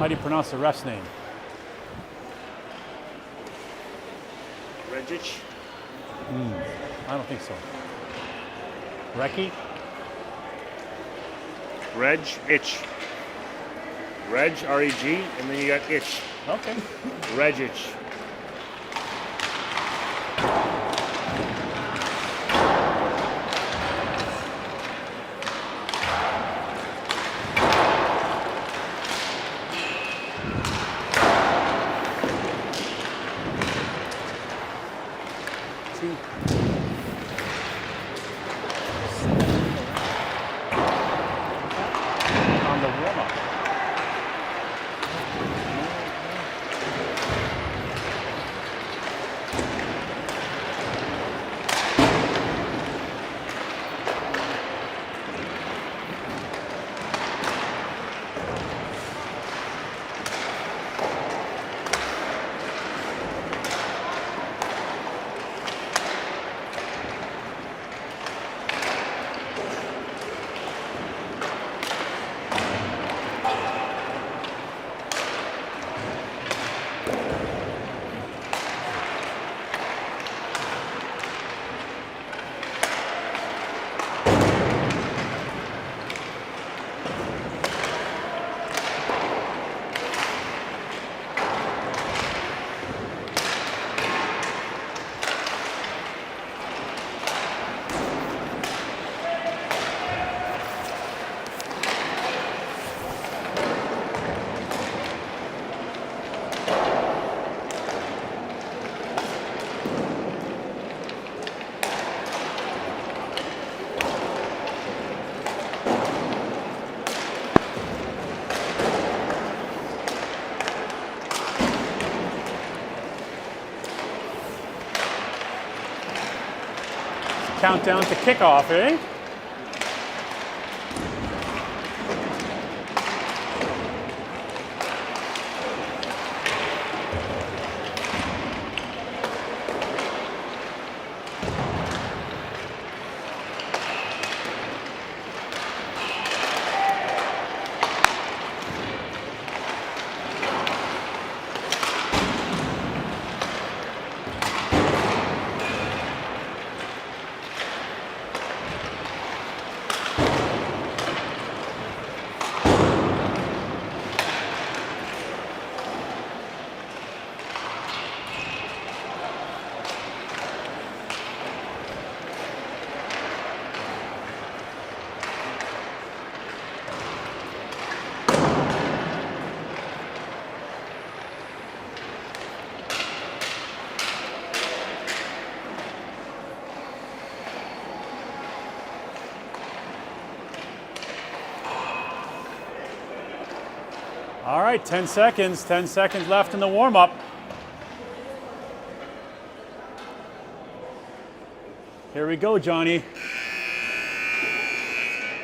How do you pronounce the ref's name? Regic? I don't think so. Recchi? Reg, itch. Reg, R-E-G, and then you got itch. Okay. Regic. On the warm-up. Countdown to kickoff, eh? All right, 10 seconds. 10 seconds left in the warm-up. Here we go, Johnny.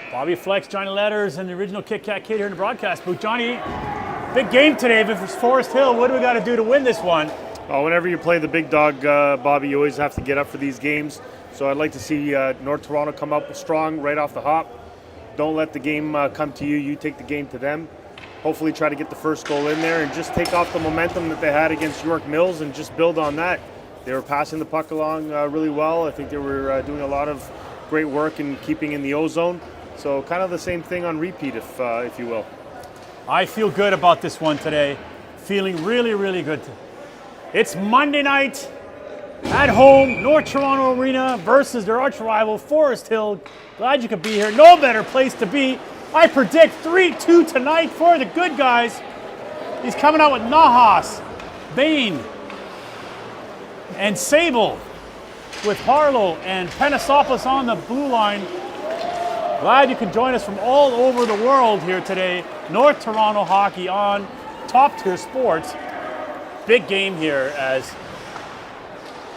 Bobby Flex, Johnny Letters, and the original Kit Kat Kid here in the broadcast booth. Johnny, big game today versus Forest Hill. What do we got to do to win this one? Well, whenever you play the big dog, Bobby, you always have to get up for these games. So I'd like to see North Toronto come up strong right off the hop. Don't let the game come to you. You take the game to them. Hopefully try to get the first goal in there and just take off the momentum that they had against York Mills and just build on that. They were passing the puck along really well. I think they were doing a lot of great work in keeping in the O-zone. So kind of the same thing on repeat, if you will. I feel good about this one today. Feeling really, really good. It's Monday night at home, North Toronto Arena versus their arch rival, Forest Hill. Glad you could be here. No better place to be. I predict 3-2 tonight for the good guys. He's coming out with Nahas, Bain, and Sable with Harlow and Panasopoulos on the blue line. Glad you can join us from all over the world here today. North Toronto hockey on Top Tier Sports. Big game here as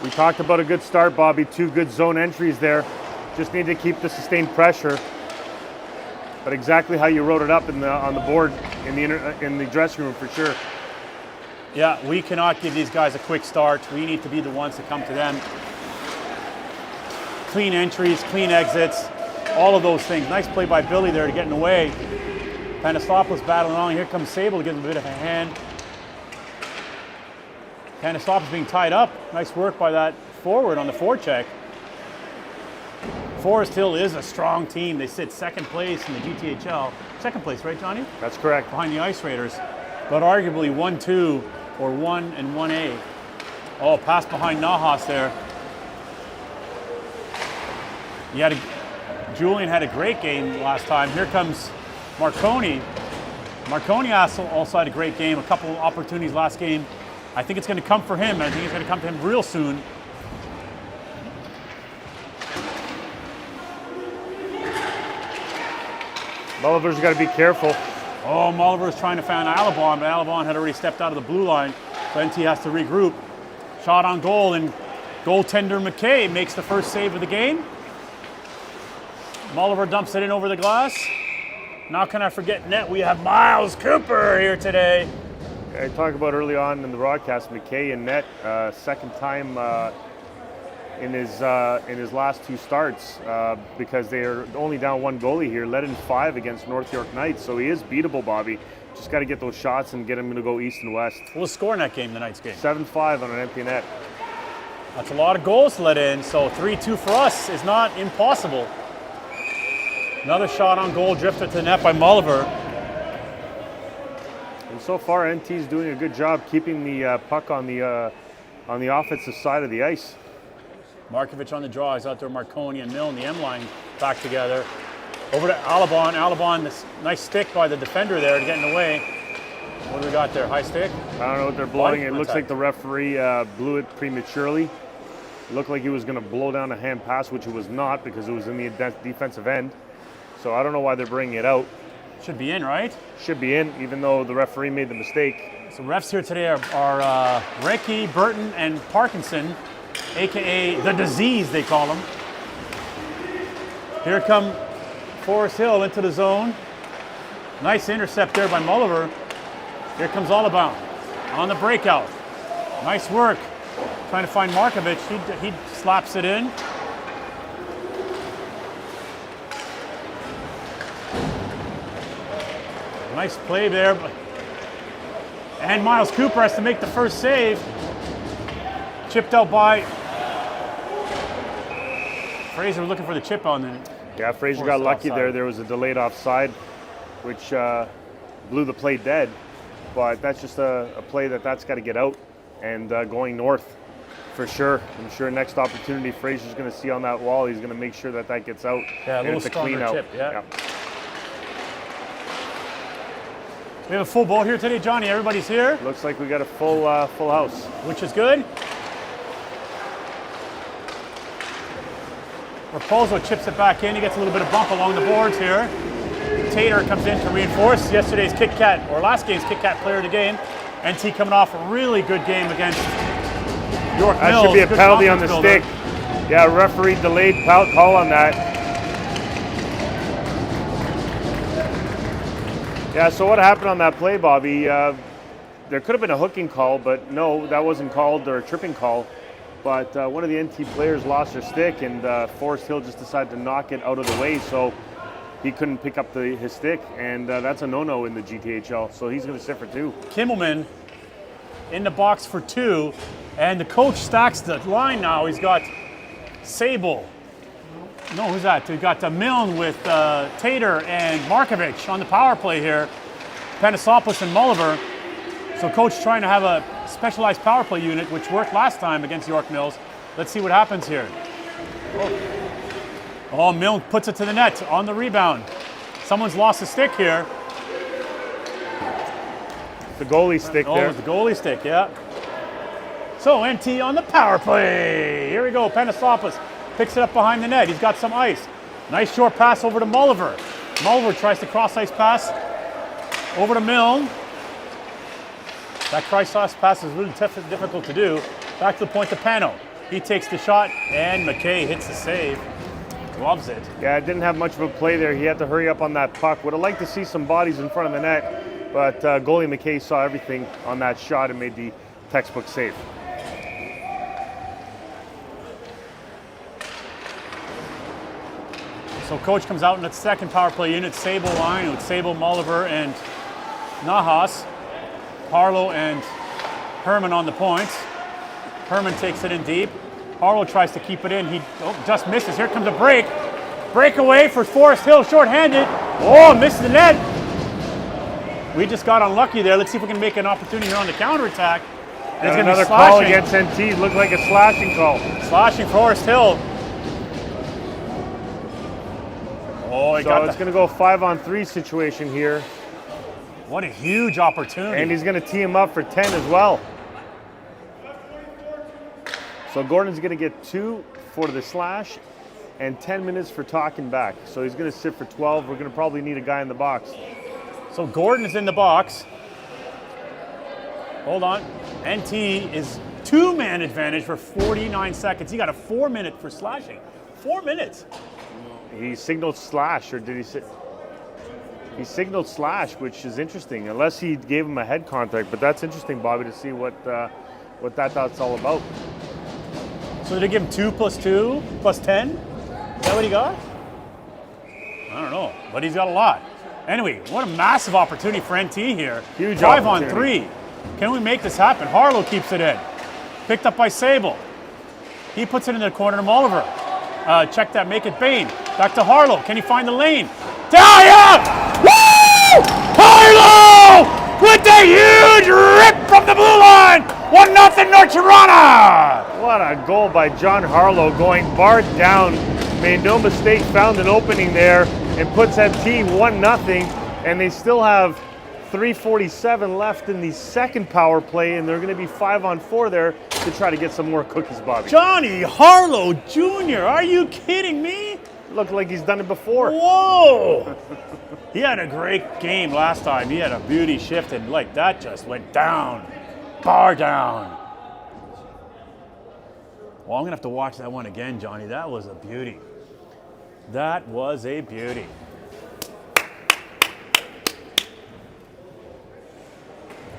we talked about a good start, Bobby. 2 good zone entries there. Just need to keep the sustained pressure. But exactly how you wrote it up on the board in the dressing room for sure. Yeah, we cannot give these guys a quick start. We need to be the ones to come to them. Clean entries, clean exits, all of those things. Nice play by Billy there to get in the way. Panosopoulos battling along. Here comes Sable to give him a bit of a hand. Panosopoulos being tied up. Nice work by that forward on the forecheck. Forest Hill is a strong team. They sit second place in the GTHL. Second place, right, Johnny? That's correct. Behind the Ice Raiders. But arguably 1-2 or 1 and 1A. Oh, pass behind Nahas there. Julian had a great game last time. Here comes Marconi. Marconi also had a great game. A couple of opportunities last game. I think it's going to come for him. I think it's going to come to him real soon. Mulliver's got to be careful. Oh, Mulliver's trying to find Alabon, but Alabon had already stepped out of the blue line. So NT has to regroup. Shot on goal, and goaltender McKay makes the first save of the game. Mulliver dumps it in over the glass. Now can I forget net? We have Miles Cooper here today. I talked about early on in the broadcast, McKay in net, second time in his last two starts because they are only down one goalie here, led in 5 against North York Knights. So he is beatable, Bobby. Just got to get those shots and get him to go east and west. What was the score in that game, the Knights game? 7-5 on an empty net. That's a lot of goals to let in, so 3-2 for us is not impossible. Another shot on goal drifted to the net by Mulliver. And so far, NT's doing a good job keeping the puck on the offensive side of the ice. Markovic on the draw. He's out there, Marconi and Milne, the M line back together. Over to Alabon. Alabon, this nice stick by the defender there, getting away. What do we got there? High stick? I don't know what they're blowing. It looks like the referee blew it prematurely. It looked like he was going to blow down a hand pass, which it was not because it was in the defensive end. So I don't know why they're bringing it out. Should be in, right? Should be in, even though the referee made the mistake. So refs here today are Recchi, Burton, and Parkinson, a.k.a. the disease, they call him. Here come Forest Hill into the zone. Nice intercept there by Mulliver. Here comes Allabound on the breakout. Nice work. Trying to find Markovic. He slaps it in. Nice play there. And Miles Cooper has to make the first save. Chipped out by Fraser, looking for the chip on it. Yeah, Fraser got lucky there. There was a delayed offside, which blew the play dead. But that's just a play that's got to get out and going north for sure. I'm sure next opportunity Fraser's going to see on that wall, he's going to make sure that gets out. Yeah, a little stronger chip, yeah. We have a full boat here today, Johnny. Everybody's here. Looks like we got a full house. Which is good. Raposo chips it back in. He gets a little bit of bump along the boards here. Tater comes in to reinforce yesterday's last game's Kit Kat player of the game. NT coming off a really good game against York Mills. That should be a penalty on the stick. Yeah, referee delayed call on that. Yeah, so what happened on that play, Bobby? There could have been a hooking call, but no, that wasn't called, or a tripping call. But one of the NT players lost their stick, and Forest Hill just decided to knock it out of the way, so he couldn't pick up his stick, and that's a no-no in the GTHL, so he's going to sit for 2. Kimmelman in the box for 2, and the coach stacks the line now. He's got Sable. No, who's that? We've got Milne with Tater and Markovic on the power play here. Panosopoulos and Mulliver. So coach trying to have a specialized power play unit, which worked last time against York Mills. Let's see what happens here. Oh, Milne puts it to the net on the rebound. Someone's lost a stick here. The goalie stick there. Oh, the goalie stick, yeah. So NT on the power play. Here we go, Panosopoulos. Picks it up behind the net. He's got some ice. Nice short pass over to Mulliver. Mulliver tries to cross-ice pass over to Milne. That cross-ice pass is really difficult to do. Back to the point to Pano. He takes the shot, and McKay hits the save. Loves it. Yeah, didn't have much of a play there. He had to hurry up on that puck. Would have liked to see some bodies in front of the net, but goalie McKay saw everything on that shot and made the textbook save. So coach comes out in the second power play unit, Sable line with Sable, Molliver, and Nahas. Harlow and Herman on the points. Herman takes it in deep. Harlow tries to keep it in. He just misses. Here comes a break. Breakaway for Forest Hill, shorthanded. Oh, misses the net. We just got unlucky there. Let's see if we can make an opportunity here on the counterattack. And it's going to be another call against NT. Looked like a slashing call. Slashing Forest Hill. Oh, so it's going to go 5-on-3 situation here. What a huge opportunity. And he's going to tee him up for 10 as well. So Gordon's going to get 2 for the slash and 10 minutes for talking back. So he's going to sit for 12. We're going to probably need a guy in the box. So Gordon is in the box. Hold on. NT is 2-man advantage for 49 seconds. He got a 4-minute for slashing. 4 minutes. He signaled slash, or did he say? He signaled slash, which is interesting, unless he gave him a head contact. But that's interesting, Bobby, to see what that's all about. So did they give him 2 + 2 + 10? Is that what he got? I don't know, but he's got a lot. Anyway, what a massive opportunity for NT here. Huge 5-on-3. Can we make this happen? Harlow keeps it in. Picked up by Sable. He puts it in the corner to Molliver. Check that, make it Bain. Back to Harlow. Can he find the lane? Talia! Woo! Harlow with a huge rip from the blue line. 1-0 North Toronto. What a goal by John Harlow, going bar down. Made no mistake, found an opening there and puts NT 1-0. And they still have 3:47 left in the second power play, and they're going to be 5-on-4 there to try to get some more cookies, Bobby. Johnny Harlow Jr., are you kidding me? Looked like he's done it before. Whoa! He had a great game last time. He had a beauty shift, and like that just went down. Bar down. Well, I'm going to have to watch that one again, Johnny. That was a beauty. That was a beauty.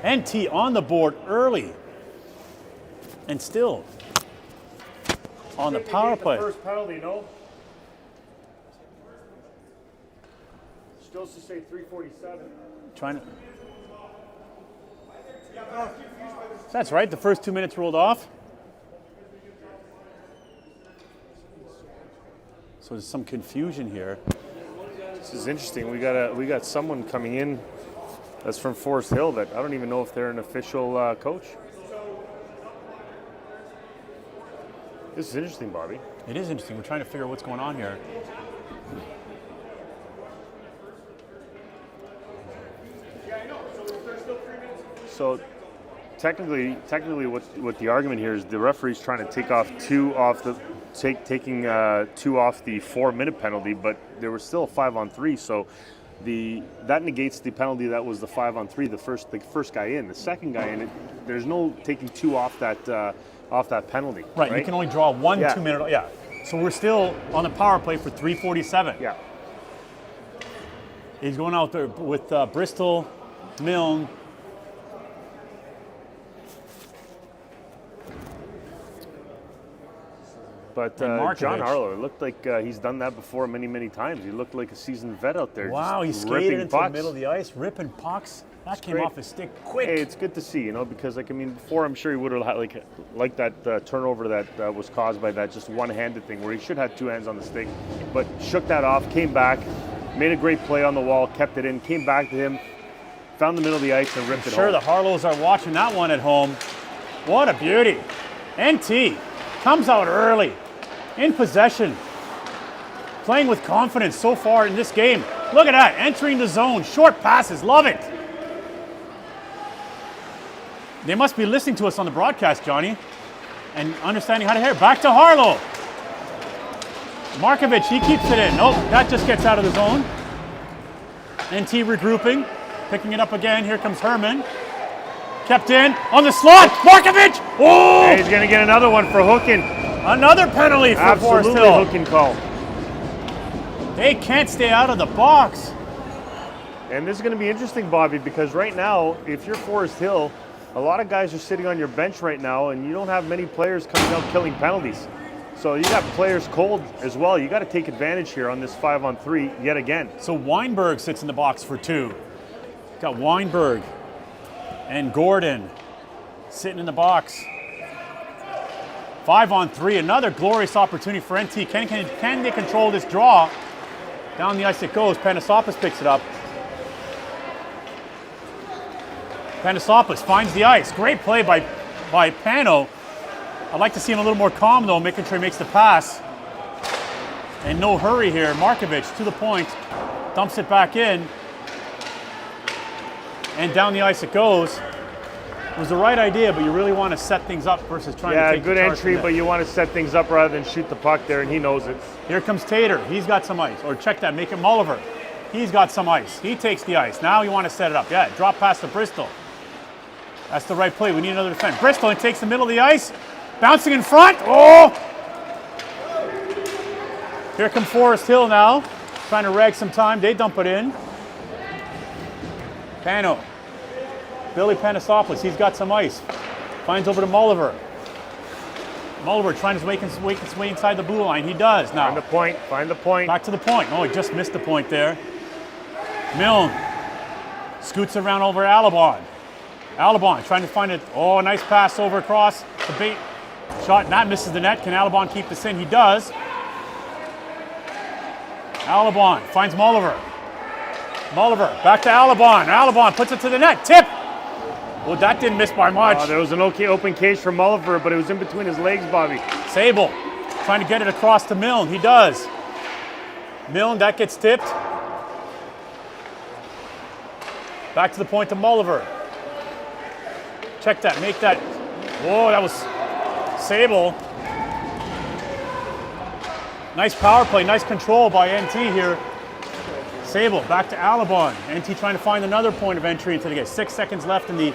NT on the board early. And still on the power play. First penalty, no? Still to say 3:47. Trying to. That's right. The first 2 minutes rolled off. So there's some confusion here. This is interesting. We got someone coming in that's from Forest Hill that I don't even know if they're an official coach. This is interesting, Bobby. It is interesting. We're trying to figure out what's going on here. So technically, what the argument here is the referee's trying to take off taking 2 off the 4-minute penalty, but there was still a 5-on-3. So that negates the penalty that was the 5-on-3. The first guy in, the second guy in, there's no taking 2 off that penalty. Right. You can only draw one 2-minute. Yeah. So we're still on the power play for 3:47. Yeah. He's going out there with Bristol, Milne. But John Harlow, it looked like he's done that before many, many times. He looked like a seasoned vet out there. Wow, he skated into the middle of the ice, ripping pucks. That came off his stick quick. Hey, it's good to see, because before I'm sure he would have like that turnover that was caused by that just one-handed thing where he should have 2 hands on the stick, but shook that off, came back, made a great play on the wall, kept it in, came back to him, found the middle of the ice and ripped it home. Sure, the Harlows are watching that one at home. What a beauty. NT comes out early, in possession, playing with confidence so far in this game. Look at that, entering the zone, short passes, love it. They must be listening to us on the broadcast, Johnny, and understanding how to hit. Back to Harlow. Markovic, he keeps it in. Nope, that just gets out of the zone. NT regrouping, picking it up again. Here comes Herman. Kept in, on the slot, Markovic! Oh! And he's going to get another one for hooking. Another penalty for Forest Hill. Absolutely hooking call. They can't stay out of the box. And this is going to be interesting, Bobby, because right now, if you're Forest Hill, a lot of guys are sitting on your bench right now, and you don't have many players coming out killing penalties. So you got players cold as well. You got to take advantage here on this 5-on-3 yet again. So Weinberg sits in the box for 2. Got Weinberg and Gordon sitting in the box. 5-on-3, another glorious opportunity for NT. Can they control this draw? Down the ice it goes. Panasopoulos picks it up. Panasopoulos finds the ice. Great play by Pano. I'd like to see him a little more calm though, making sure he makes the pass. And no hurry here. Markovic to the point, dumps it back in. And down the ice it goes. It was the right idea, but you really want to set things up versus trying to take good the charge entry, from but you want to set things up rather than shoot the puck there, and he knows it. Here comes Tater. He's got some ice. Or check that, make it Mulliver. He's got some ice. He takes the ice. Now you want to set it up. Yeah, drop past to Bristol. That's the right play. We need another defense. Bristol takes the middle of the ice. Bouncing in front. Oh! Here comes Forest Hill now. Trying to rag some time. They dump it in. Pano. Billy Panasopoulos. He's got some ice. Finds over to Mulliver. Mulliver trying to make his way inside the blue line. He does now. Find the point. Find the point. Back to the point. Oh, he just missed the point there. Milne scoots around over Alabon. Alabon trying to find it. Oh, nice pass over across. The bait shot, and that misses the net. Can Alabon keep this in? He does. Alabon finds Mulliver. Mulliver back to Alabon. Alabon puts it to the net. Tip. Well, that didn't miss by much. There was an okay open cage for Mulliver, but it was in between his legs, Bobby. Sable trying to get it across to Milne. He does. Milne, that gets tipped. Back to the point to Mulliver. Check that, make that. Whoa, that was Sable. Nice power play, nice control by NT here. Sable back to Alabon. NT trying to find another point of entry into the game. 6 seconds left in the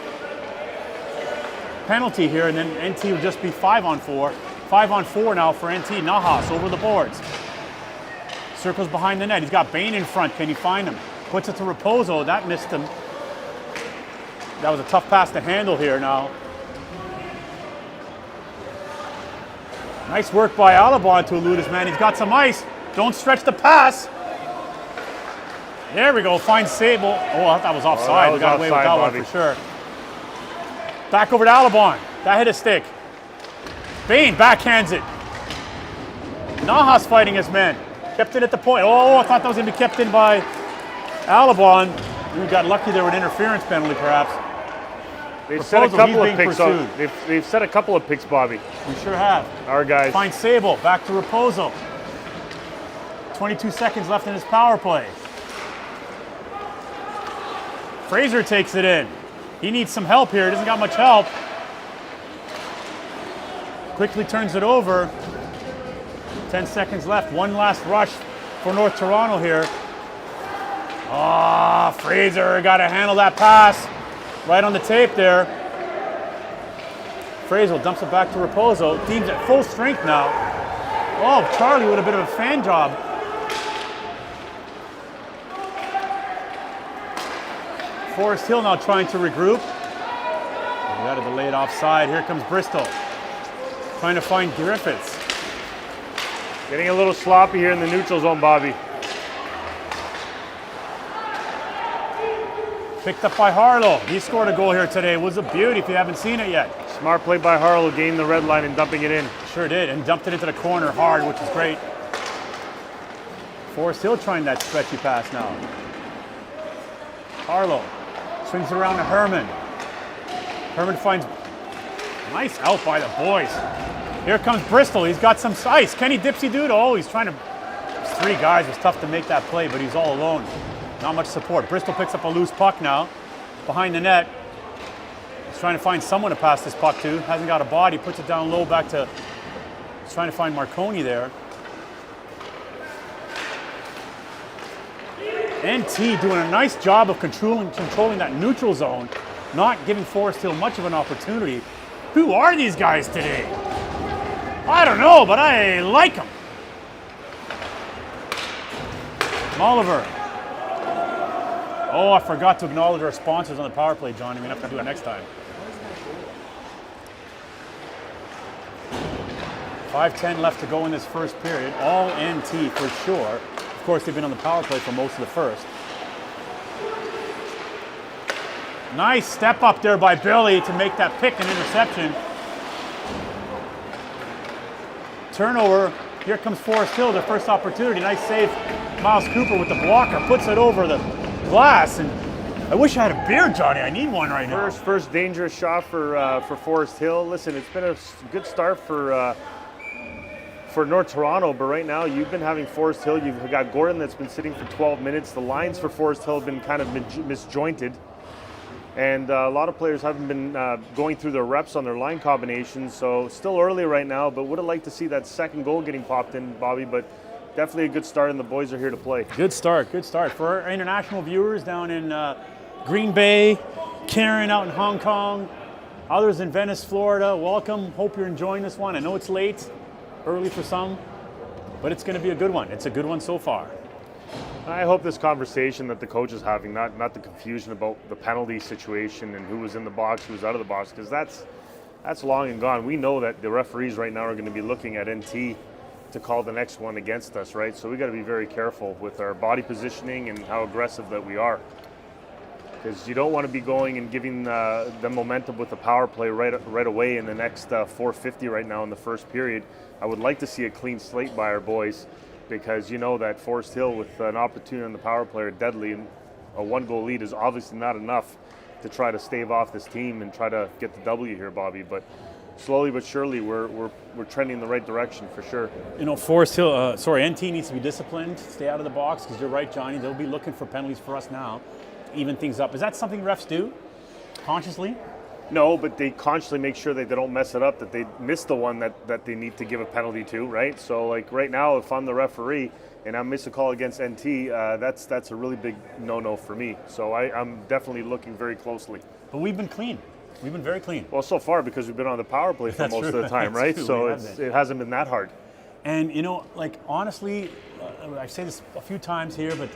penalty here, and then NT would just be 5-on-4. 5-on-4 now for NT. Nahas over the boards. Circles behind the net. He's got Bain in front. Can he find him? Puts it to Raposo. That missed him. That was a tough pass to handle here now. Nice work by Alabon to elude his man. He's got some ice. Don't stretch the pass. There we go. Finds Sable. Oh, I thought that was offside. We got away with that one for sure. Back over to Alabon. That hit a stick. Bain backhands it. Nahas fighting his man. Kept it at the point. Oh, I thought that was going to be kept in by Alabon. We got lucky there with an interference penalty, perhaps. They've set a couple of picks. They've set a couple of picks, Bobby. We sure have. Our guys. Finds Sable. Back to Raposo. 22 seconds left in his power play. Fraser takes it in. He needs some help here. He doesn't got much help. Quickly turns it over. 10 seconds left. One last rush for North Toronto here. Ah, Fraser got to handle that pass. Right on the tape there. Fraser dumps it back to Raposo. Team's at full strength now. Oh, Charlie with a bit of a fan job. Forest Hill now trying to regroup. We got a delayed offside. Here comes Bristol. Trying to find Griffiths. Getting a little sloppy here in the neutral zone, Bobby. Picked up by Harlow. He scored a goal here today. It was a beauty if you haven't seen it yet. Smart play by Harlow, gaining the red line and dumping it in. Sure did, and dumped it into the corner hard, which is great. Forest Hill trying that stretchy pass now. Harlow swings it around to Herman. Herman finds nice out by the boys. Here comes Bristol. He's got some ice. Kenny Dipsy dude. Oh, he's trying to. There's 3 guys. It was tough to make that play, but he's all alone. Not much support. Bristol picks up a loose puck now behind the net. He's trying to find someone to pass this puck to. Hasn't got a body. Puts it down low back to. He's trying to find Marconi there. NT doing a nice job of controlling that neutral zone, not giving Forest Hill much of an opportunity. Who are these guys today? I don't know, but I like them. Mulliver. Oh, I forgot to acknowledge our sponsors on the power play, John. We're going to have to do it next time. 5:10 left to go in this first period. All NT for sure. Of course, they've been on the power play for most of the first. Nice step up there by Billy to make that pick and interception. Turnover. Here comes Forest Hill, their first opportunity. Nice save. Miles Cooper with the blocker puts it over the glass. And I wish I had a beer, Johnny. I need one right now. First dangerous shot for Forest Hill. Listen, it's been a good start for North Toronto, but right now you've been having Forest Hill. You've got Gordon that's been sitting for 12 minutes. The lines for Forest Hill have been kind of misjointed. And a lot of players haven't been going through their reps on their line combinations, so still early right now, but would have liked to see that second goal getting popped in, Bobby, but definitely a good start, and the boys are here to play. Good start, good start. For our international viewers down in Green Bay, Karen out in Hong Kong, others in Venice, Florida, welcome. Hope you're enjoying this one. I know it's late, early for some, but it's going to be a good one. It's a good one so far. I hope this conversation that the coach is having, not the confusion about the penalty situation and who was in the box, who was out of the box, because that's long and gone. We know that the referees right now are going to be looking at NT to call the next one against us, right? So we got to be very careful with our body positioning and how aggressive that we are, because you don't want to be going and giving the momentum with the power play right away in the next 4:50 right now in the first period. I would like to see a clean slate by our boys, because you know that Forest Hill with an opportunity on the power play are deadly, and a 1-goal lead is obviously not enough to try to stave off this team and try to get the W here, Bobby. But slowly but surely we're trending in the right direction for sure. You know, Forest Hill, NT needs to be disciplined, stay out of the box, because you're right, Johnny, they'll be looking for penalties for us now, even things up. Is that something refs do consciously? No, but they consciously make sure that they don't mess it up, that they miss the one that they need to give a penalty to, right? So, like right now, if I'm the referee and I miss a call against NT, that's a really big no-no for me. So I'm definitely looking very closely. But we've been clean. We've been very clean. Well, so far, because we've been on the power play for most of the time, right? So it hasn't been that hard. And, you know, like, honestly, I say this a few times here, but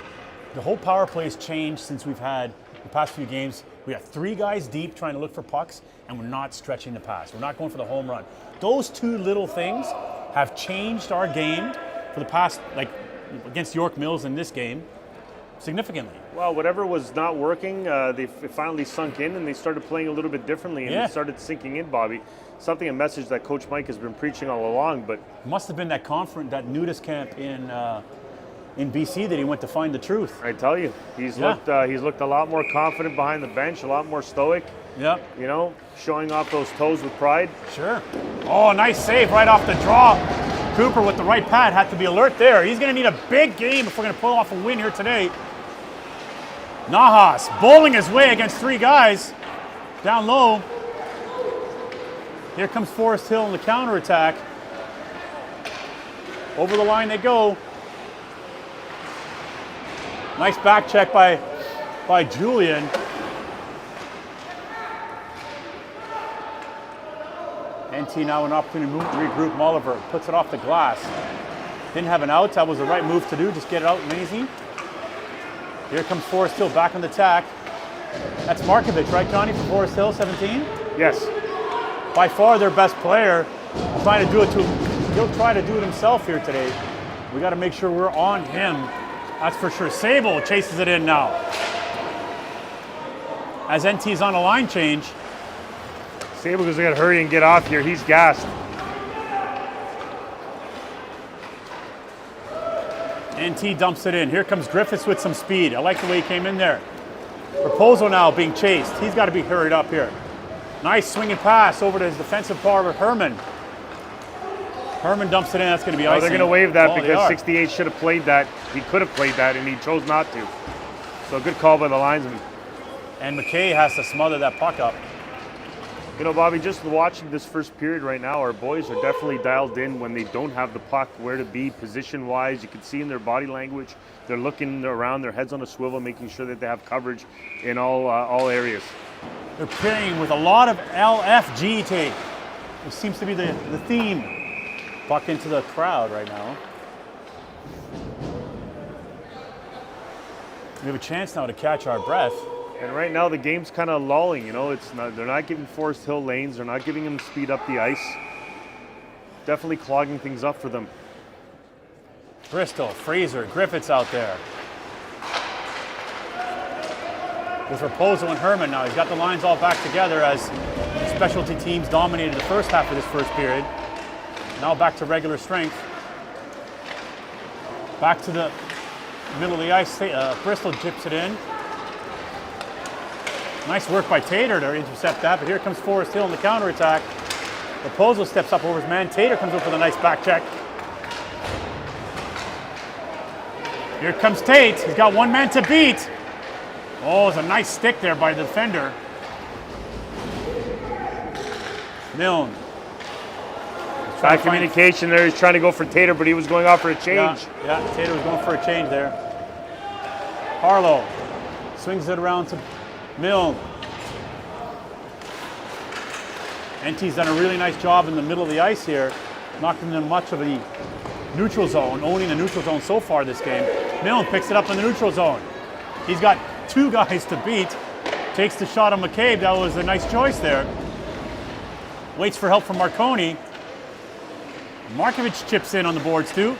the whole power play has changed since we've had the past few games. We got 3 guys deep trying to look for pucks, and we're not stretching the pass. We're not going for the home run. Those 2 little things have changed our game for the past, like, against York Mills in this game, significantly. Well, whatever was not working, it finally sunk in, and they started playing a little bit differently, and it started sinking in, Bobby. A message that Coach Mike has been preaching all along, but must have been that nudist camp in BC that he went to find the truth. I tell you, he's looked a lot more confident behind the bench, a lot more stoic. Yep. You know, showing off those toes with pride. Sure. Oh, nice save right off the draw. Cooper with the right pad had to be alert there. He's going to need a big game if we're going to pull off a win here today. Nahas bowling his way against 3 guys down low. Here comes Forest Hill in the counterattack. Over the line they go. Nice back check by Julian. NT now an opportunity to regroup. Mulliver puts it off the glass. Didn't have an out. That was the right move to do. Just get it out and easy. Here comes Forest Hill back on the attack. That's Markovic, right, Johnny, from Forest Hill, 17? Yes. By far their best player. Trying to do it he'll try to do it himself here today. We got to make sure we're on him. That's for sure. Sable chases it in now. As NT's on a line change. Sable is going to hurry and get off here. He's gassed. NT dumps it in. Here comes Griffiths with some speed. I like the way he came in there. Raposo now being chased. He's got to be hurried up here. Nice swinging pass over to his defensive forward, Herman. Herman dumps it in. That's going to be icing. They're going to waive that because 68 should have played that. He could have played that, and he chose not to. So good call by the linesman. And McKay has to smother that puck up. You know, Bobby, just watching this first period right now, our boys are definitely dialed in when they don't have the puck, where to be position-wise. You can see in their body language, they're looking around, their heads on a swivel, making sure that they have coverage in all areas. They're playing with a lot of LFG tape, which seems to be the theme. Puck into the crowd right now. We have a chance now to catch our breath. And right now the game's kind of lulling, you know. They're not giving Forest Hill lanes. They're not giving them speed up the ice. definitely clogging things up for them. Bristol, Fraser, Griffiths out there. With Raposo and Herman now. He's got the lines all back together as specialty teams dominated the first half of this first period. Now back to regular strength. Back to the middle of the ice. Bristol chips it in. Nice work by Tater to intercept that, but here comes Forest Hill in the counterattack. Raposo steps up over his man. Tater comes up with a nice back check. Here comes Tate. He's got one man to beat. Oh, it's a nice stick there by the defender. Milne. Bad communication there. He's trying to go for Tater, but he was going off for a change. Yeah, Tater was going for a change there. Harlow swings it around to Milne. NT's done a really nice job in the middle of the ice here, knocking in much of the neutral zone, owning the neutral zone so far this game. Milne picks it up in the neutral zone. He's got two guys to beat. Takes the shot on McCabe. That was a nice choice there. Waits for help from Marconi. Markovic chips in on the boards too.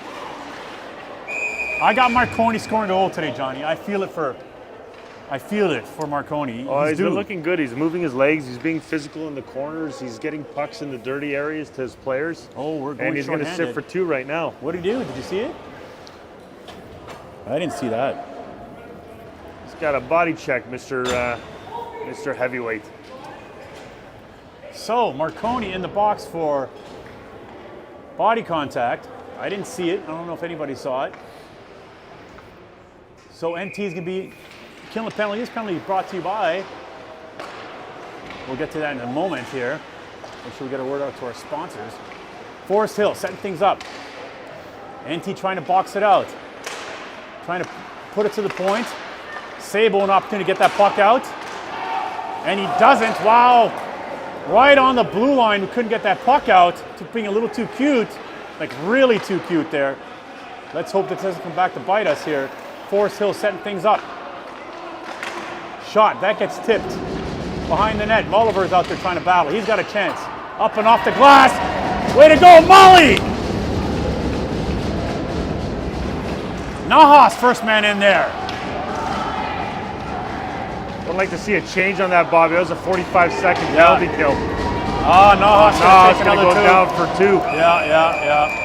I got Marconi scoring the goal today, Johnny. I feel it for Marconi. He's been looking good. He's moving his legs. He's being physical in the corners. He's getting pucks in the dirty areas to his players. Oh, we're going and he's going to sit for two right now. What did he do? Did you see it? I didn't see that. He's got a body check, Mr. Heavyweight. So Marconi in the box for body contact. I didn't see it. I don't know if anybody saw it. So NT is going to be killing the penalty. This penalty is brought to you by. We'll get to that in a moment here. Make sure we get a word out to our sponsors. Forest Hill setting things up. NT trying to box it out. Trying to put it to the point. Sabo an opportunity to get that puck out. And he doesn't. Wow. Right on the blue line. We couldn't get that puck out. Being a little too cute. Like really too cute there. Let's hope that doesn't come back to bite us here. Forest Hill setting things up. Shot. That gets tipped. Behind the net. Mulliver's out there trying to battle. He's got a chance. Up and off the glass. Way to go, Molly! Nahas, first man in there. I'd like to see a change on that, Bobby. That was a 45-second penalty kill. Nahas going to go down for two. Yeah.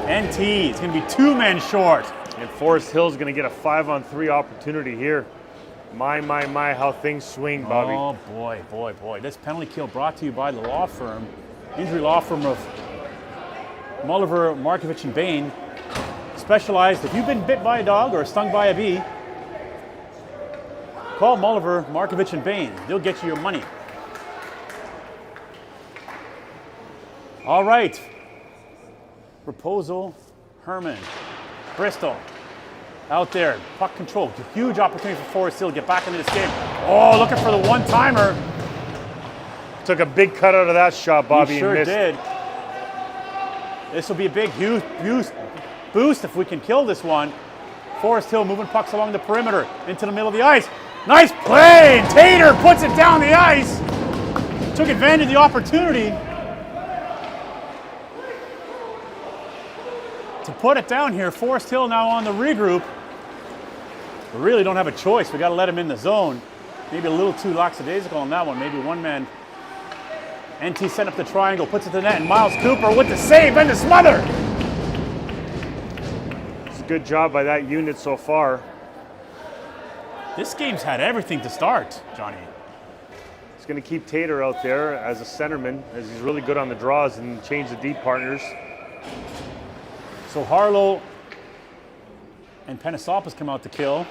NT, it's going to be two men short. And Forest Hill's going to get a 5-on-3 opportunity here. My, how things swing, Bobby. Oh, boy. This penalty kill brought to you by the law firm, injury law firm of Mulliver, Markovic, and Bain. Specialized, if you've been bit by a dog or stung by a bee, call Mulliver, Markovic, and Bain. They'll get you your money. All right. Raposo, Herman, Bristol, out there. Puck control. Huge opportunity for Forest Hill to get back into this game. Oh, looking for the one-timer. Took a big cut out of that shot, Bobby. He sure and missed. did. This will be a big, huge boost if we can kill this one. Forest Hill moving pucks along the perimeter into the middle of the ice. Nice play, and Tater puts it down the ice. Took advantage of the opportunity to put it down here. Forest Hill now on the regroup. We really don't have a choice. We got to let him in the zone. Maybe a little too lackadaisical on that one. Maybe one man. NT setting up the triangle, puts it to the net, and Miles Cooper with the save and the smother. It's a good job by that unit so far. This game's had everything to start, Johnny. He's going to keep Tater out there as a centerman, as he's really good on the draws and change the deep partners. So Harlow and Penisopoulos come out to kill.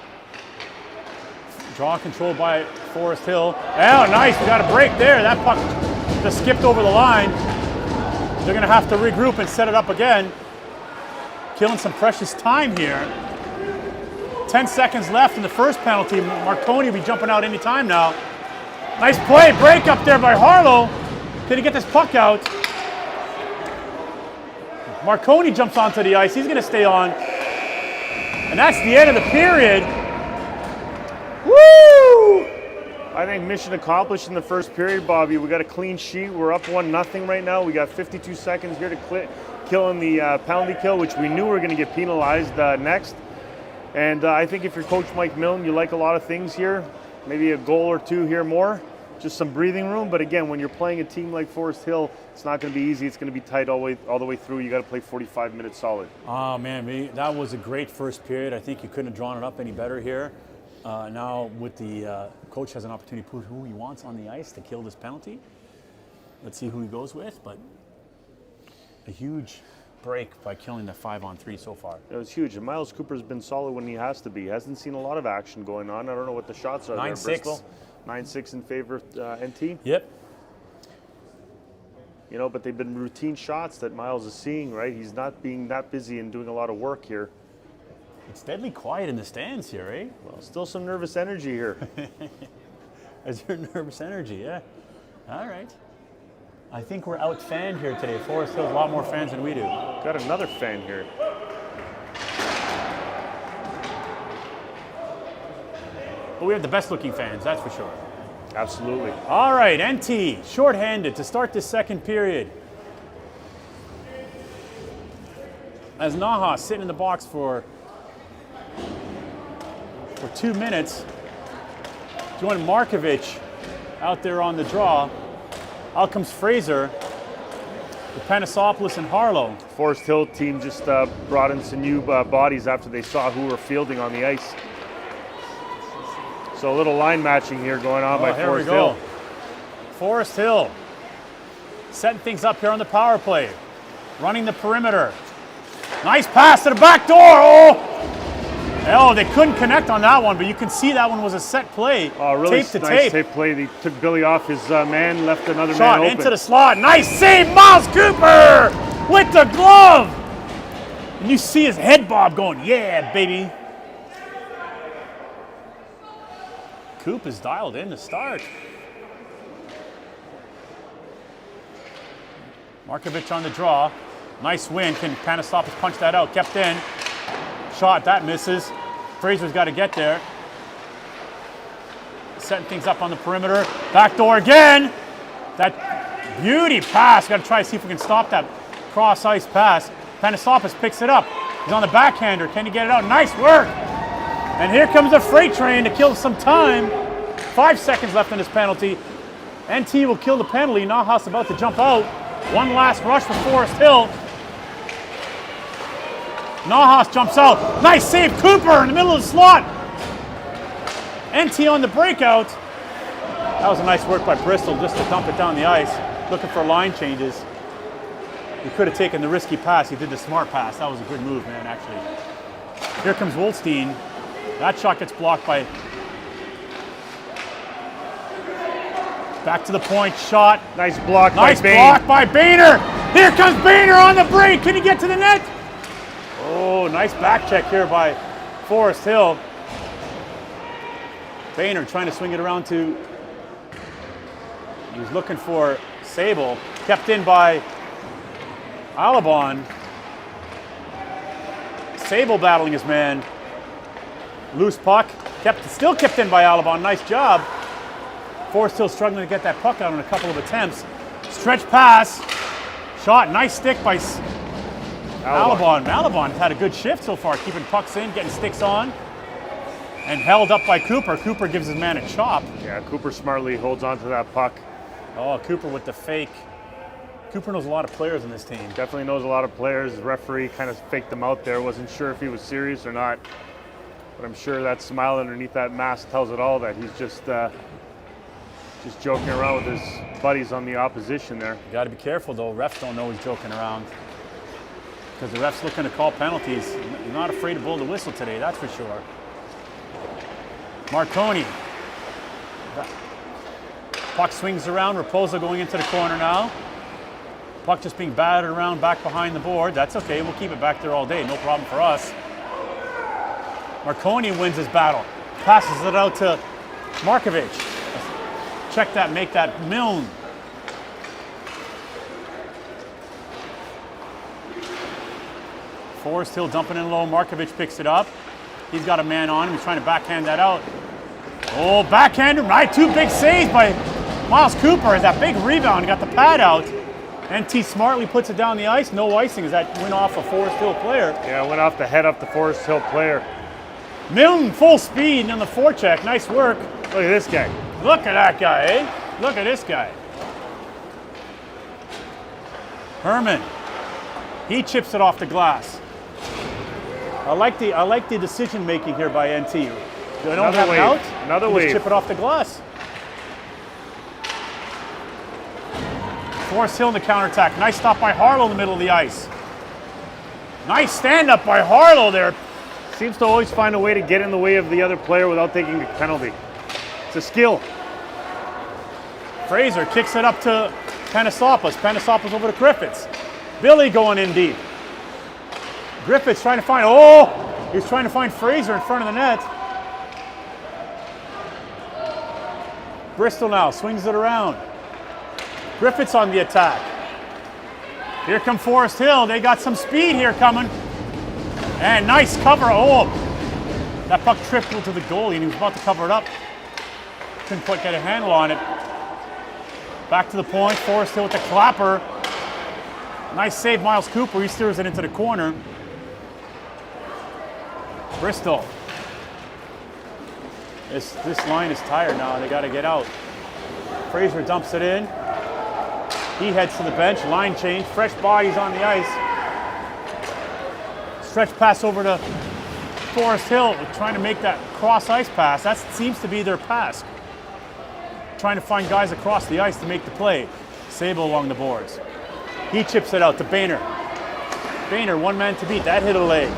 Draw controlled by Forest Hill. Oh, nice. We got a break there. That puck just skipped over the line. They're going to have to regroup and set it up again. Killing some precious time here. 10 seconds left in the first penalty. Marconi will be jumping out any time now. Nice play. Break up there by Harlow. Can he get this puck out? Marconi jumps onto the ice. He's going to stay on. And that's the end of the period. Woo! I think mission accomplished in the first period, Bobby. We got a clean sheet. We're up 1-0 right now. We got 52 seconds here to kill in the penalty kill, which we knew we were going to get penalized next. And I think if you're Coach Mike Milne, you like a lot of things here. Maybe a goal or two here more. Just some breathing room. But again, when you're playing a team like Forest Hill, it's not going to be easy. It's going to be tight all the way through. You got to play 45 minutes solid. Oh, man, that was a great first period. I think you couldn't have drawn it up any better here. Now with the coach has an opportunity to put who he wants on the ice to kill this penalty. Let's see who he goes with, but a huge break by killing the 5-on-3 so far. It was huge. And Miles Cooper's been solid when he has to be. He hasn't seen a lot of action going on. I don't know what the shots are 9-6. there, Bristol. 9-6 in favor of NT. Yep. You know, but they've been routine shots that Miles is seeing, right? He's not being that busy and doing a lot of work here. It's deadly quiet in the stands here, eh? Well, still some nervous energy here. Is there nervous energy? Yeah. All right. I think we're out-fanned here today. Forest Hill has a lot more fans than we do. Got another fan here. But we have the best-looking fans, that's for sure. Absolutely. All right, NT, shorthanded to start the second period. As Naha sitting in the box for 2 minutes. Join Markovic out there on the draw. Out comes Fraser, with Panasopoulos and Harlow. Forest Hill team just brought in some new bodies after they saw who were fielding on the ice. So a little line matching here going on by Forest Hill. Forest Hill setting things up here on the power play. Running the perimeter. Nice pass to the back door. Oh, they couldn't connect on that one, but you can see that one was a set play. Oh, really tape to nice tape. Play. They took Billy off his man, left another Shot man open. into the slot. Nice save, Miles Cooper with the glove. And you see his head bob going, yeah, baby. Coop is dialed in to start. Markovic on the draw. Nice win. Can Panasopoulos punch that out? Kept in. Shot, that misses. Fraser's got to get there. Setting things up on the perimeter. Back door again. That beauty pass. Got to try to see if we can stop that cross ice pass. Panasopoulos picks it up. He's on the backhander. Can he get it out? Nice work. And here comes a freight train to kill some time. 5 seconds left on this penalty. NT will kill the penalty. Nahas about to jump out. One last rush for Forest Hill. Nahas jumps out. Nice save, Cooper in the middle of the slot. NT on the breakout. That was a nice work by Bristol just to dump it down the ice. Looking for line changes. He could have taken the risky pass. He did the smart pass. That was a good move, man, actually. Here comes Wolstein. That shot gets blocked by... Back to the point, shot. Nice block nice by Bain. Nice block by Boehner. Here comes Boehner on the break. Can he get to the net? Oh, nice back check here by Forest Hill. Boehner trying to swing it around to... He was looking for Sable. Kept in by Alabon. Sable battling his man. Loose puck. Still kept in by Alabon. Nice job. Forest Hill struggling to get that puck out on a couple of attempts. Stretch pass. Shot. Nice stick by Alabon. Alabon's had a good shift so far, keeping pucks in, getting sticks on. And held up by Cooper. Cooper gives his man a chop. Yeah, Cooper smartly holds on to that puck. Oh, Cooper with the fake. Cooper knows a lot of players in this team. Definitely knows a lot of players. The referee kind of faked him out there. Wasn't sure if he was serious or not. But I'm sure that smile underneath that mask tells it all, that he's just joking around with his buddies on the opposition there. You got to be careful, though. Refs don't know he's joking around. Because the ref's looking to call penalties. You're not afraid to blow the whistle today, that's for sure. Marconi. Puck swings around. Raposo going into the corner now. Puck just being battered around back behind the board. That's okay. We'll keep it back there all day. No problem for us. Marconi wins his battle. Passes it out to Markovic. Check that, make that Milne. Forest Hill dumping in low. Markovic picks it up. He's got a man on him. He's trying to backhand that out. Oh, backhander, right, 2 big saves by Miles Cooper as that big rebound got the pad out. NT smartly puts it down the ice, no icing as that went off a Forest Hill player. Yeah, went off the head of the Forest Hill player. Milton full speed on the forecheck, nice work. Look at this guy. Look at that guy, eh? Look at this guy. Herman, he chips it off the glass. I like the decision making here by NT. They don't have it out. Another wave. wave. Chip it off the glass. Forest Hill in the counterattack. Nice stop by Harlow in the middle of the ice. Nice stand up by Harlow there. Seems to always find a way to get in the way of the other player without taking a penalty. It's a skill. Fraser kicks it up to Panosopoulos. Panosopoulos over to Griffiths. Billy going in deep. Griffiths trying to find, he's trying to find Fraser in front of the net. Bristol now swings it around. Griffiths on the attack. Here come Forest Hill. They got some speed here coming. And nice cover. Oh, that puck tripped to the goalie and he was about to cover it up. Couldn't quite get a handle on it. Back to the point. Forest Hill with the clapper. Nice save, Miles Cooper. He steers it into the corner. Bristol. This line is tired now. They got to get out. Fraser dumps it in. He heads to the bench. Line change. Fresh bodies on the ice. Stretch pass over to Forest Hill. Trying to make that cross ice pass. That seems to be their pass. Trying to find guys across the ice to make the play. Sable along the boards. He chips it out to Boehner. Boehner, one man to beat. That hit a leg.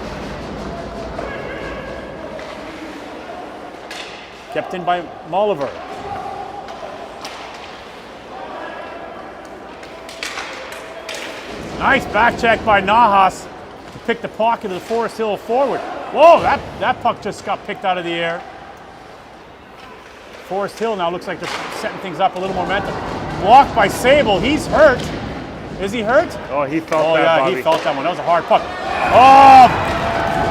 Kept in by Molliver. Nice back check by Nahas to pick the pocket of the Forest Hill forward. Whoa, that puck just got picked out of the air. Forest Hill now looks like they're setting things up, a little momentum. Blocked by Sable. He's hurt. Is he hurt? Oh, he felt that, Oh, yeah, Bobby. he felt that one. That was a hard puck. Oh,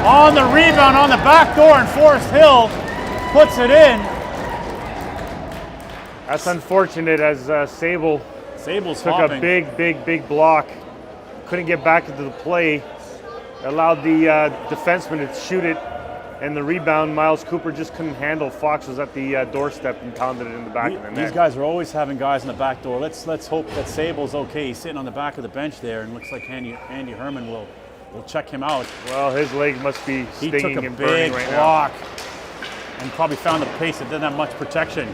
on the rebound on the back door, and Forest Hill puts it in. That's unfortunate as Sable's took hopping. a big block. Couldn't get back into the play. Allowed the defenseman to shoot it. And the rebound, Miles Cooper just couldn't handle. Fox was at the doorstep and pounded it in the back of the net. These guys are always having guys in the back door. Let's hope that Sable's okay. He's sitting on the back of the bench there, and looks like Andy Herman will check him out. Well, his leg must be stinging and burning right now. He took a big block and probably found a pace that didn't have much protection.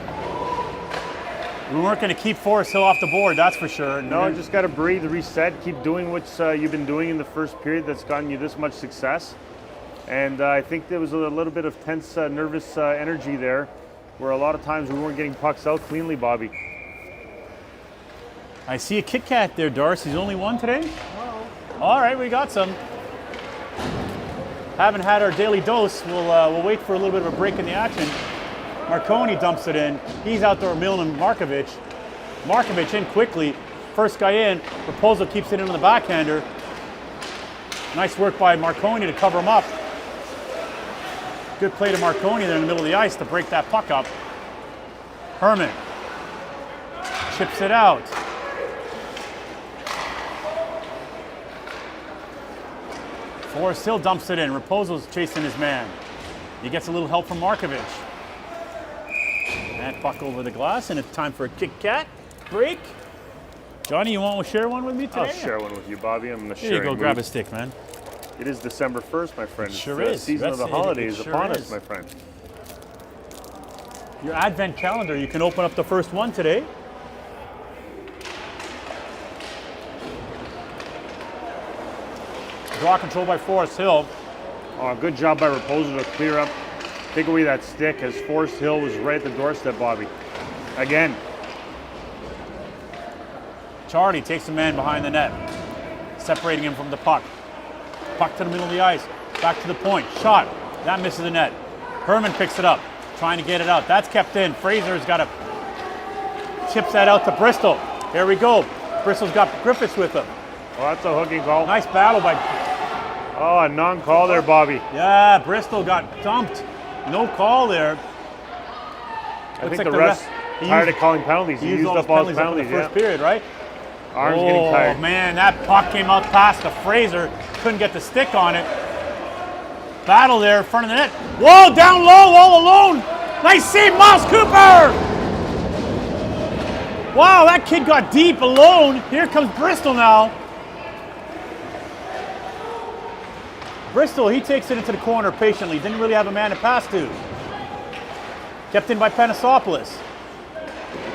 We weren't going to keep Forest Hill off the board, that's for sure. No, just got to breathe, reset, keep doing what you've been doing in the first period that's gotten you this much success. And I think there was a little bit of tense, nervous energy there, where a lot of times we weren't getting pucks out cleanly, Bobby. I see a Kit Kat there, Darcy's only one today? All right, we got some. Haven't had our daily dose. We'll wait for a little bit of a break in the action. Marconi dumps it in. He's out there milling Markovic. Markovic in quickly. First guy in. Raposo keeps it in on the backhander. Nice work by Marconi to cover him up. Good play to Marconi there in the middle of the ice to break that puck up. Herman chips it out. Forest Hill dumps it in. Raposo's chasing his man. He gets a little help from Markovic. That puck over the glass, and it's time for a Kit Kat break. Johnny, you want to share one with me today? I'll share one with you, Bobby. I'm in the sharing Here you go, mood. grab a stick, man. It is December 1st, my friend. It sure it's the is. season of the holidays sure upon is. us, my friend. Your advent calendar, you can open up the first one today. Draw control by Forest Hill. Oh, good job by Raposo to clear up, take away that stick as Forest Hill was right at the doorstep, Bobby. Again. Charlie takes a man behind the net, separating him from the puck. Puck to the middle of the ice, back to the point, shot, that misses the net. Herman picks it up, trying to get it out. That's kept in. Fraser's got to chips that out to Bristol. Here we go. Bristol's got Griffiths with him. Oh, that's a hooking call. Nice battle by... Oh, a non-call there, Bobby. Yeah, Bristol got dumped. No call there. I think the refs tired of calling penalties. He used up all his penalties in the first period, right? Arm's getting tired. Oh, man, that puck came out past the Fraser. Couldn't get the stick on it. Battle there in front of the net. Whoa, down low, all alone. Nice save, Miles Cooper. Wow, that kid got deep alone. Here comes Bristol now. Bristol, he takes it into the corner patiently. Didn't really have a man to pass to. Kept in by Panasopoulos.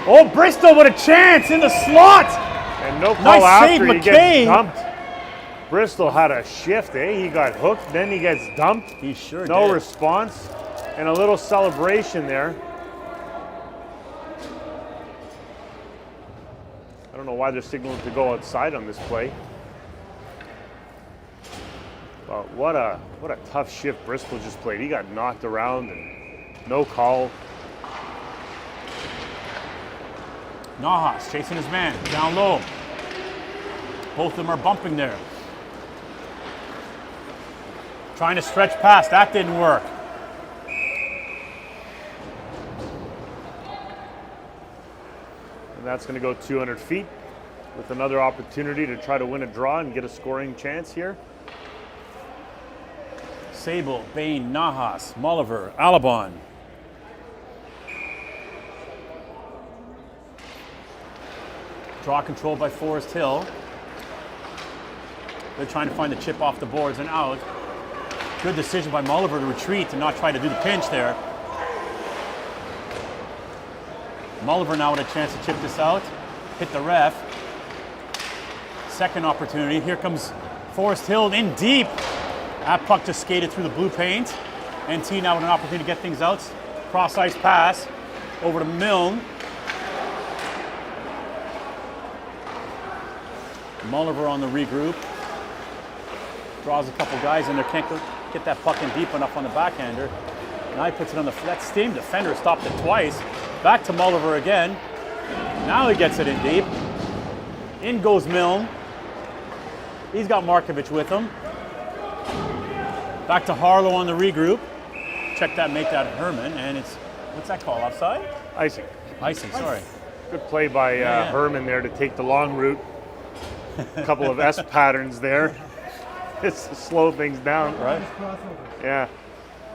Oh, Bristol with a chance in the slot. And no call Nice after save, he McKay. gets dumped. Bristol had a shift, eh? He got hooked, then he gets dumped. He sure did. No response. And a little celebration there. I don't know why they're signaling to go outside on this play. But what a tough shift Bristol just played. He got knocked around and no call. Nahas chasing his man down low. Both of them are bumping there. Trying to stretch past. That didn't work. And that's going to go 200 feet with another opportunity to try to win a draw and get a scoring chance here. Sable, Bain, Nahas, Molliver, Alabon. Draw controlled by Forest Hill. They're trying to find the chip off the boards and out. Good decision by Molliver to retreat and not try to do the pinch there. Molliver now with a chance to chip this out. Hit the ref. Second opportunity. Here comes Forest Hill in deep. That puck just skated through the blue paint. NT now with an opportunity to get things out. Cross ice pass over to Milne. Molliver on the regroup. Draws a couple guys in there. Can't get that puck in deep enough on the backhander. Now he puts it on the that steam defender. Stopped it twice. Back to Molliver again. Now he gets it in deep. In goes Milne. He's got Markovic with him. Back to Harlow on the regroup. Check that, make that Herman, and it's, what's that called, offside? Icing. Icing, sorry. Good play by Herman there to take the long route. A couple of S patterns there. It's to slow things down. Right. Yeah.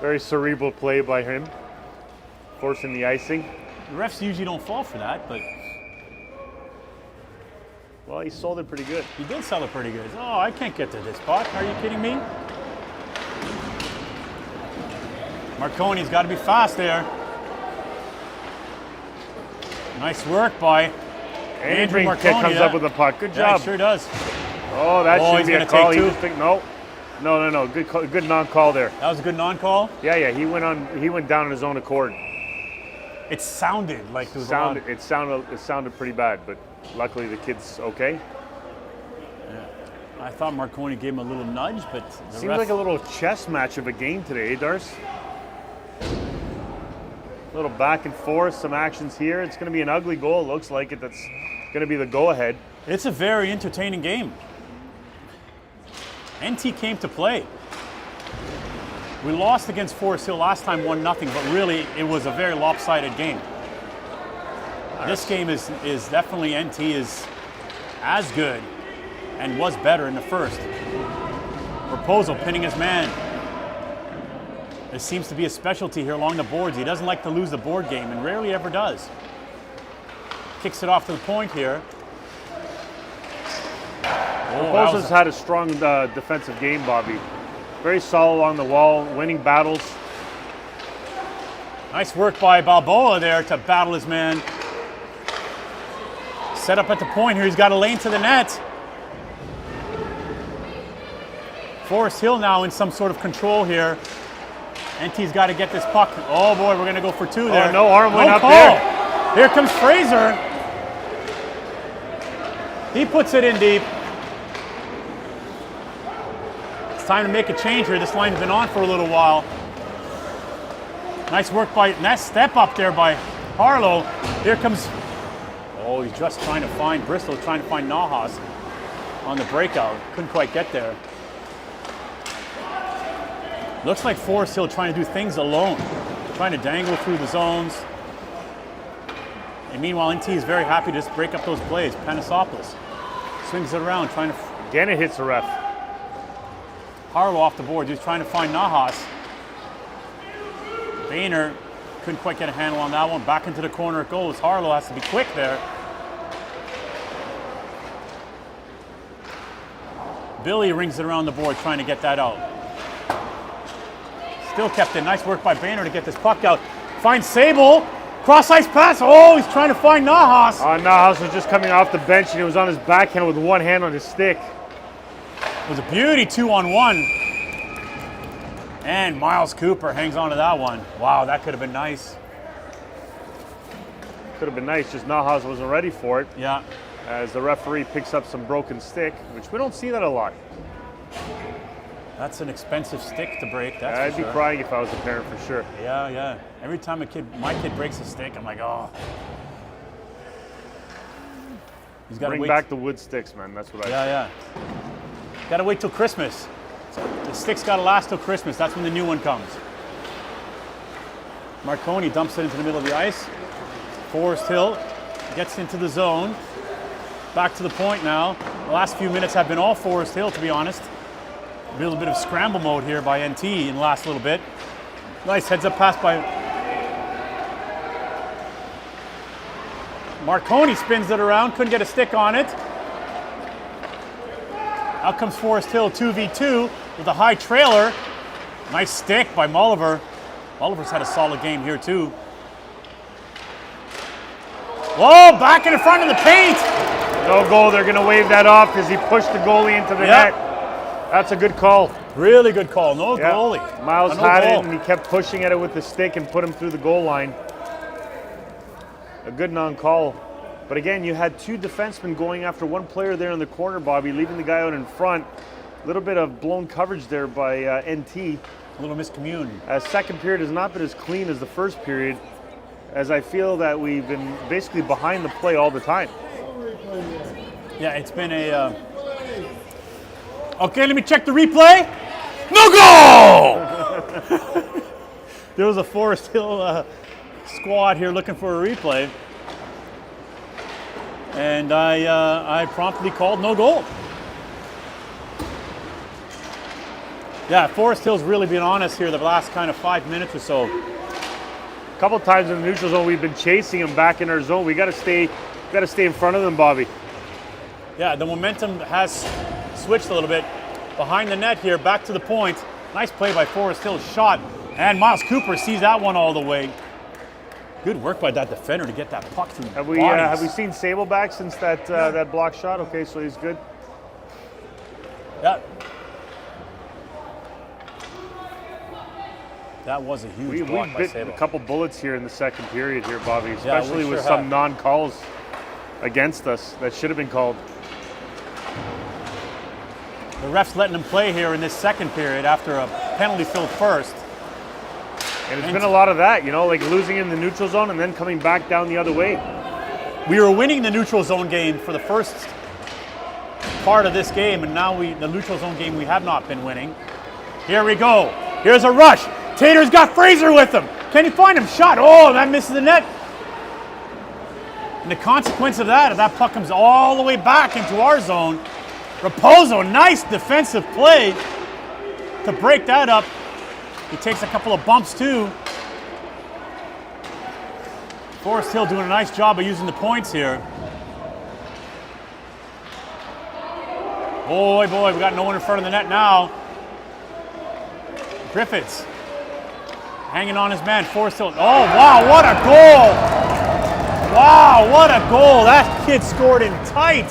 Very cerebral play by him. Forcing the icing. The refs usually don't fall for that, but well, he sold it pretty good. he did sell it pretty good. Oh, I can't get to this puck. Are you kidding me? Marconi's got to be fast there. Nice work by Andrew Andrew Marconi. comes up with the puck. Good Yeah, job. he sure does. Oh, that Oh, should he's be a gonna call. take He two. just think no. Good non-call there. That was a good non-call. Yeah. He went down on his own accord. It sounded like it was It sounded pretty bad, but luckily the kid's okay. I thought Marconi gave him a little nudge, but the Seems ref, like a little chess match of a game today, eh, Darce? A little back and forth, some actions here. It's going to be an ugly goal. Looks like it. That's going to be the go-ahead. it's a very entertaining game. NT came to play. We lost against Forest Hill last time 1-0, but really it was a very lopsided game. This game is definitely NT is as good and was better in the first. Raposo pinning his man. There seems to be a specialty here along the boards. He doesn't like to lose the board game and rarely ever does. Kicks it off to the point here. Oh, Raposo's had a strong defensive game, Bobby. Very solid along the wall, winning battles. nice work by Balboa there to battle his man. Set up at the point here. He's got a lane to the net. Forest Hill now in some sort of control here. NT's got to get this puck. Oh boy, we're going to go for two there. Oh, no arm went up call. there. Here comes Fraser. He puts it in deep. It's time to make a change here. This line's been on for a little while. Nice work by, nice step up there by Harlow. Here comes, oh, he's just trying to find Bristol, trying to find Nahas on the breakout. Couldn't quite get there. Looks like Forest Hill trying to do things alone, trying to dangle through the zones. And meanwhile, NT is very happy to just break up those plays. Panosopoulos swings it around, trying to... Again, it hits the ref. Harlow off the board, just trying to find Nahas. Boehner couldn't quite get a handle on that one. Back into the corner it goes. Harlow has to be quick there. Billy rings it around the board, trying to get that out. Still kept it. Nice work by Boehner to get this puck out. Finds Sable. Cross-ice pass. Oh, he's trying to find Nahas. Nahas was just coming off the bench, and he was on his backhand with one hand on his stick. It was a beauty 2-on-1. And Miles Cooper hangs on to that one. Wow, that could have been nice. Could have been nice, just Nahas wasn't ready for it. Yeah. As the referee picks up some broken stick, which we don't see that a lot. That's an expensive stick to break, that's I'd for be sure. crying if I was a parent for sure. Yeah, yeah. Every time my kid breaks a stick, I'm like, oh. He's got to Bring wait. back the wood sticks, man. That's what I say. Yeah. Got to wait till Christmas. The stick's got to last till Christmas. That's when the new one comes. Marconi dumps it into the middle of the ice. Forest Hill gets into the zone. Back to the point now. The last few minutes have been all Forest Hill, to be honest. A little bit of scramble mode here by NT in the last little bit. Nice heads-up pass by Marconi, spins it around, couldn't get a stick on it. Out comes Forest Hill 2v2 with a high trailer. Nice stick by Mulliver. Mulliver's had a solid game here too. Whoa, back in the front of the paint. No goal. They're going to wave that off as he pushed the goalie into the net. That's a good call. Really good call. No goalie. Miles No had goal. it, and he kept pushing at it with the stick and put him through the goal line. A good non-call. But again, you had two defensemen going after one player there in the corner, Bobby, leaving the guy out in front. A little bit of blown coverage there by NT. A little miscommune. Second period has not been as clean as the first period, as I feel that we've been basically behind the play all the time. Yeah, it's been a... Okay, let me check the replay. No goal! There was a Forest Hill squad here looking for a replay. And I promptly called no goal. Yeah, Forest Hill's really been on us here the last kind of 5 minutes or so. A couple times in the neutral zone, we've been chasing them back in our zone. We got to stay in front of them, Bobby. Yeah, the momentum has switched a little bit. Behind the net here, back to the point. Nice play by Forest Hill, shot. And Miles Cooper sees that one all the way. Good work by that defender to get that puck through Have bodies. we seen Sable back since that block shot? Okay, so he's good. Yeah. That was a huge We block by bit Sable. a couple bullets here in the second period here, Bobby, especially we with sure some have. non-calls against us that should have been called. The ref's letting him play here in this second period after a penalty-filled first. And it's been a lot of that, like losing in the neutral zone and then coming back down the other way. We were winning the neutral zone game for the first part of this game, and now the neutral zone game we have not been winning. Here we go. Here's a rush. Tater's got Fraser with him. Can he find him? Shot. Oh, that misses the net. And the consequence of that, if that puck comes all the way back into our zone, Raposo, nice defensive play to break that up. He takes a couple of bumps too. Forest Hill doing a nice job of using the points here. Boy, we got no one in front of the net now. Griffiths hanging on his man. Forest Hill. Oh, wow, what a goal! Wow, what a goal. That kid scored in tight.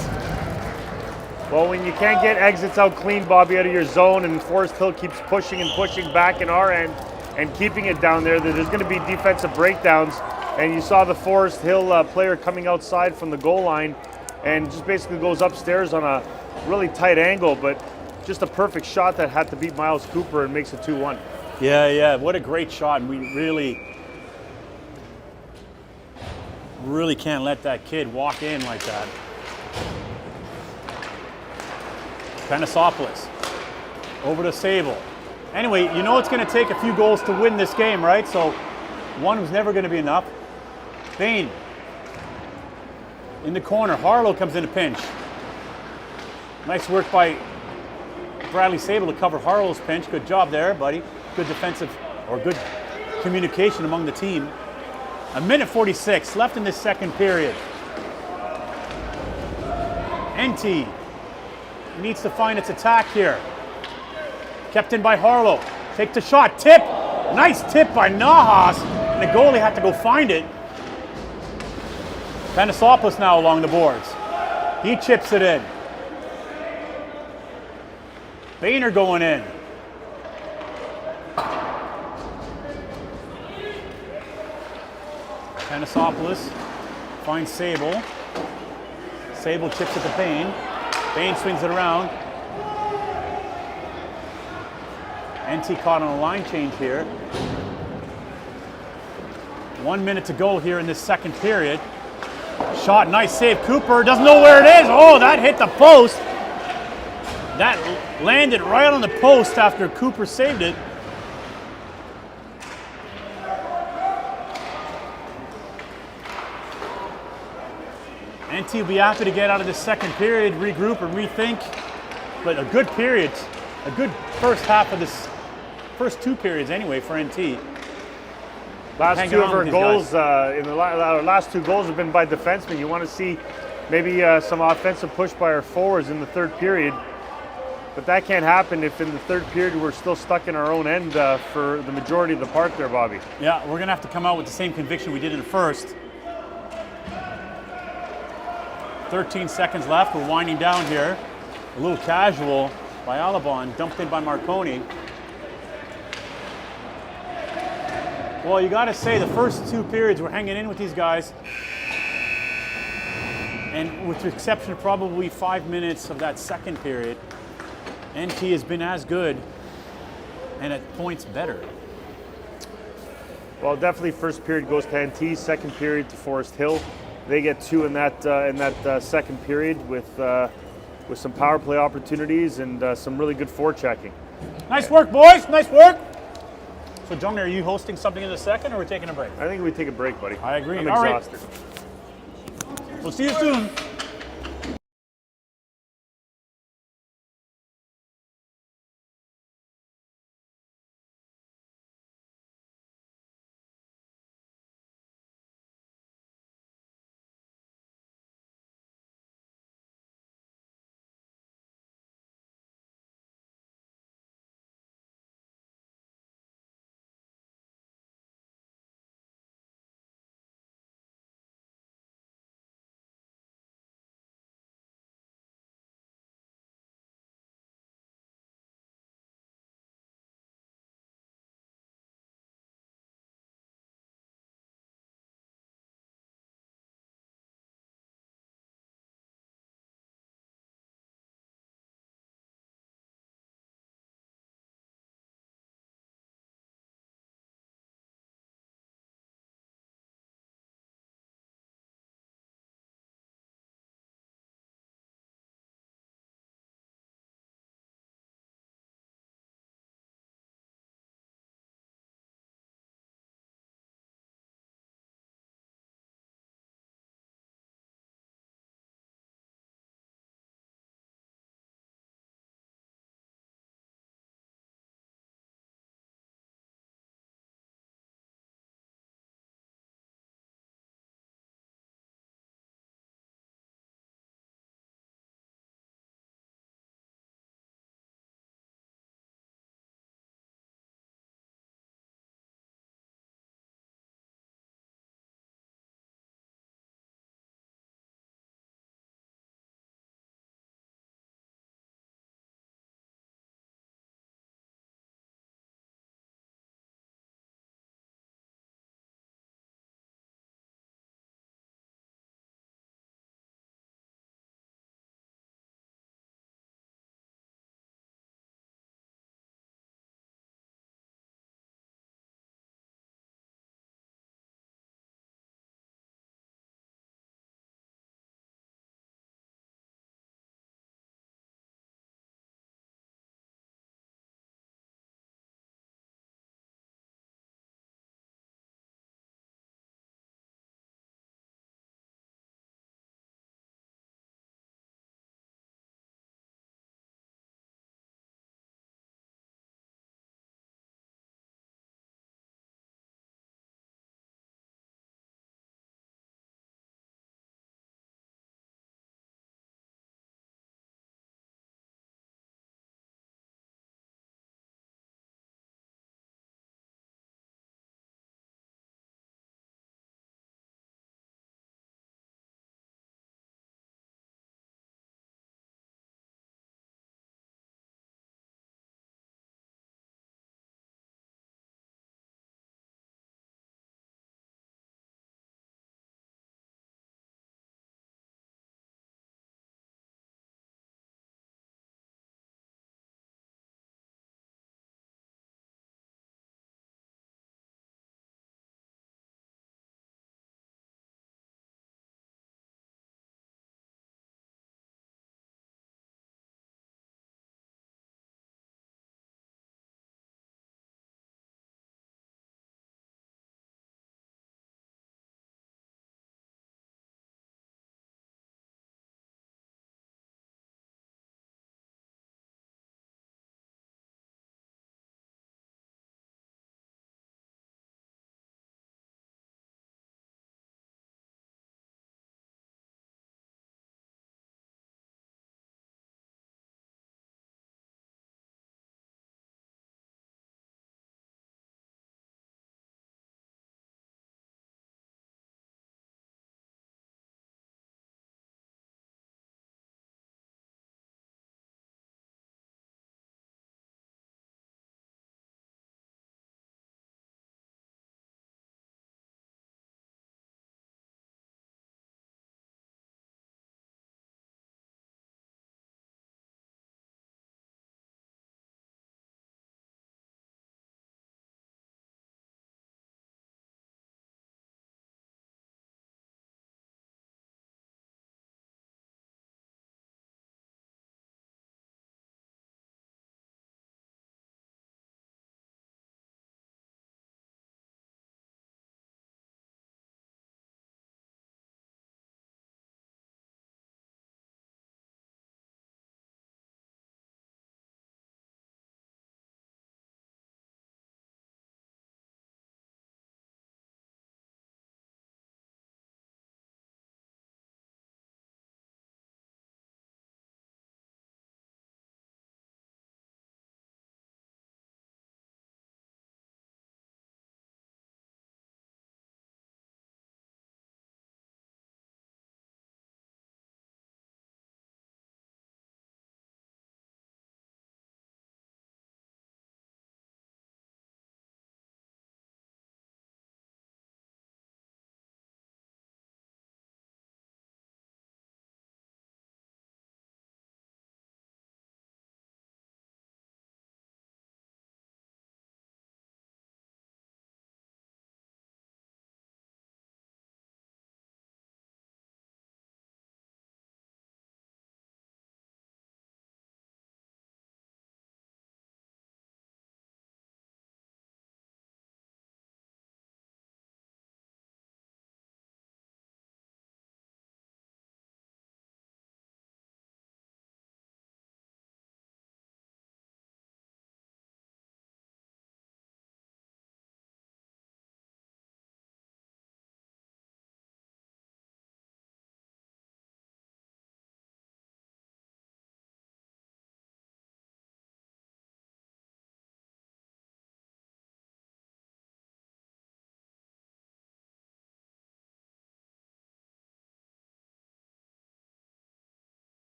Well, when you can't get exits out clean, Bobby, out of your zone, and Forest Hill keeps pushing and pushing back in our end and keeping it down there, there's going to be defensive breakdowns. And you saw the Forest Hill player coming outside from the goal line and just basically goes upstairs on a really tight angle, but just a perfect shot that had to beat Miles Cooper and makes it 2-1. Yeah, what a great shot. And we really can't let that kid walk in like that. Panosopoulos over to Sable. Anyway, it's going to take a few goals to win this game, right? So one was never going to be enough. Bain In the corner, Harlow comes in a pinch. Nice work by Bradley Sable to cover Harlow's pinch. Good job there, buddy. Good defensive, or good communication among the team. A minute 46 left in this second period. NT needs to find its attack here. Kept in by Harlow. Take the shot, tip. Nice tip by Nahas. And the goalie had to go find it. Panosopoulos now along the boards. He chips it in. Boehner going in. Panosopoulos finds Sable. Sable chips it to Bain. Bain swings it around. NT caught on a line change here. 1 minute to go here in this second period. Shot, nice save. Cooper doesn't know where it is. Oh, that hit the post. That landed right on the post after Cooper saved it. NT will be happy to get out of this second period, regroup and rethink. But a good period, a good first half of this, first two periods anyway for NT. Last two of our goals, our last two goals have been by defensemen. You want to see maybe some offensive push by our forwards in the third period. But that can't happen if in the third period we're still stuck in our own end for the majority of the part there, Bobby. Yeah, we're going to have to come out with the same conviction we did in the first. 13 seconds left. We're winding down here. A little casual by Alabon, dumped in by Marconi. Well, you got to say the first two periods we're hanging in with these guys. And with the exception of probably 5 minutes of that second period, NT has been as good and at points better. Well, definitely first period goes to NT, second period to Forest Hill. They get two in that second period with some power play opportunities and some really good forechecking. Nice work, boys. Nice work. So, John, are you hosting something in the second, or are we taking a break? I think we take a break, buddy. I agree. I'm All exhausted. Right. We'll see you soon.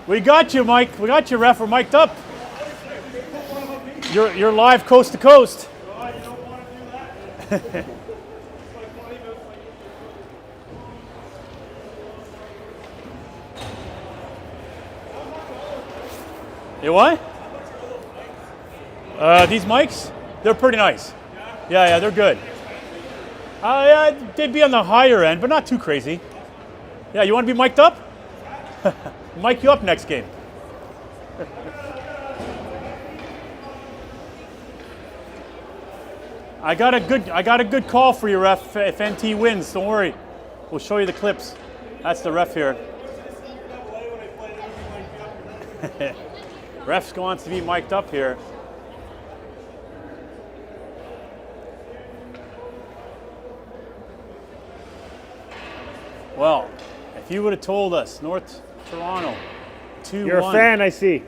We got you, Mike. We got you, ref. We're mic'd up. You're live coast to coast. Oh, you don't want to do that. You what? These mics, they're pretty nice. Yeah, they're good. Yeah, they'd be on the higher end, but not too crazy. Yeah, you want to be mic'd up? Mic you up next game. I got a good call for you, ref. If NT wins, don't worry. We'll show you the clips. That's the ref here. Ref wants to be mic'd up here. Well, if you would have told us North Toronto 2-1. You're a fan, I see.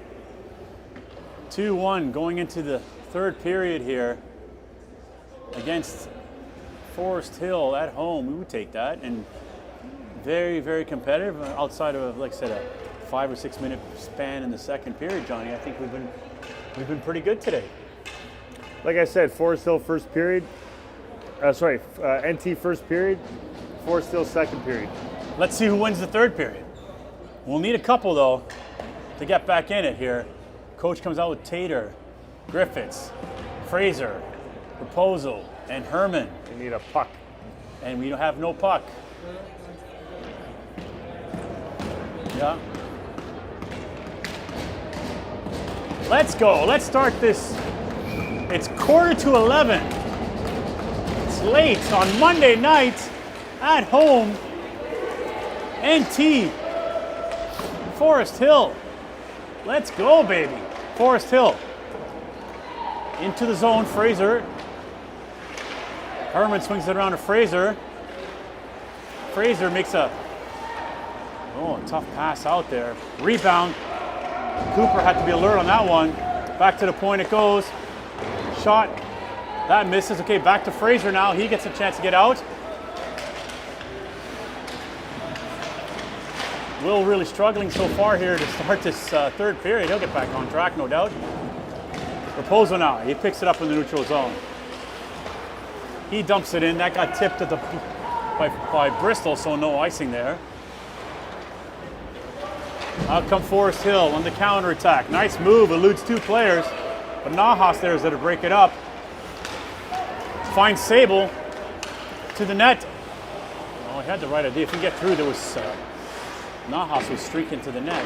2-1 going into the third period here against Forest Hill at home, we would take that. And very, very competitive outside of, like I said, a 5 or 6 minute span in the second period, Johnny. I think we've been pretty good today. Like I said, Forest Hill first period. NT first period. Forest Hill second period. Let's see who wins the third period. We'll need a couple though to get back in it here. Coach comes out with Tater, Griffiths, Fraser, Raposo, and Herman. We need a puck. And we don't have no puck. Yeah. Let's go. Let's start this. It's 11:15. It's late on Monday night at home. NT. Forest Hill. Let's go, baby. Forest Hill. Into the zone, Fraser. Herman swings it around to Fraser. Fraser makes a tough pass out there. Rebound. Cooper had to be alert on that one. Back to the point it goes. Shot. That misses. Okay, back to Fraser now. He gets a chance to get out. Will really struggling so far here to start this third period. He'll get back on track, no doubt. Raposo now. He picks it up in the neutral zone. He dumps it in. That got tipped at by Bristol, so no icing there. Out come Forest Hill on the counterattack. Nice move, eludes two players. But Nahas there is there to break it up. Finds Sable to the net. Oh, he had the right idea. If you get through, there was Nahas was streaking to the net.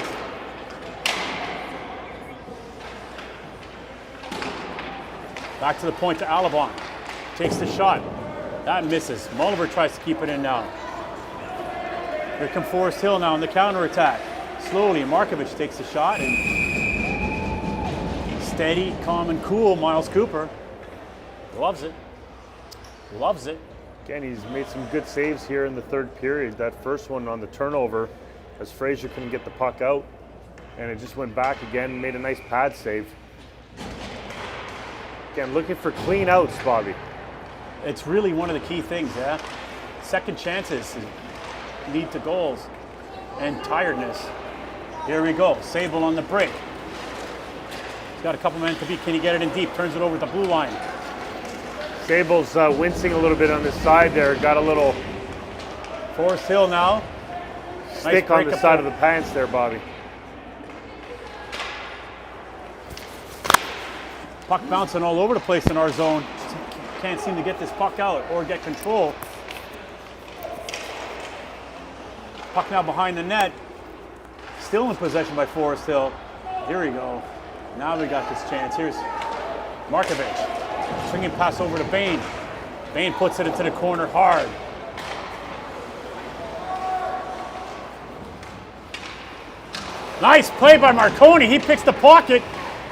Back to the point to Alabon. Takes the shot. That misses. Mulliver tries to keep it in now. Here come Forest Hill now on the counterattack. Slowly, Markovich takes the shot, and steady, calm, and cool, Miles Cooper. Loves it. Loves it. Again, he's made some good saves here in the third period. That first one on the turnover, as Fraser couldn't get the puck out, and it just went back again, made a nice pad save. Again, looking for clean outs, Bobby. It's really one of the key things, yeah? Second chances lead to goals and tiredness. Here we go, Sable on the break. He's got a couple men to beat. Can he get it in deep? Turns it over to the blue line. Sable's wincing a little bit on this side there. Got a little Forest Hill now. Stick nice on the side of the pants there, Bobby. Puck bouncing all over the place in our zone. Can't seem to get this puck out or get control. Puck now behind the net. Still in possession by Forest Hill. Here we go. Now we got this chance. Here's Markovich. Swinging pass over to Bain. Bain puts it into the corner hard. Nice play by Marconi. He picks the pocket.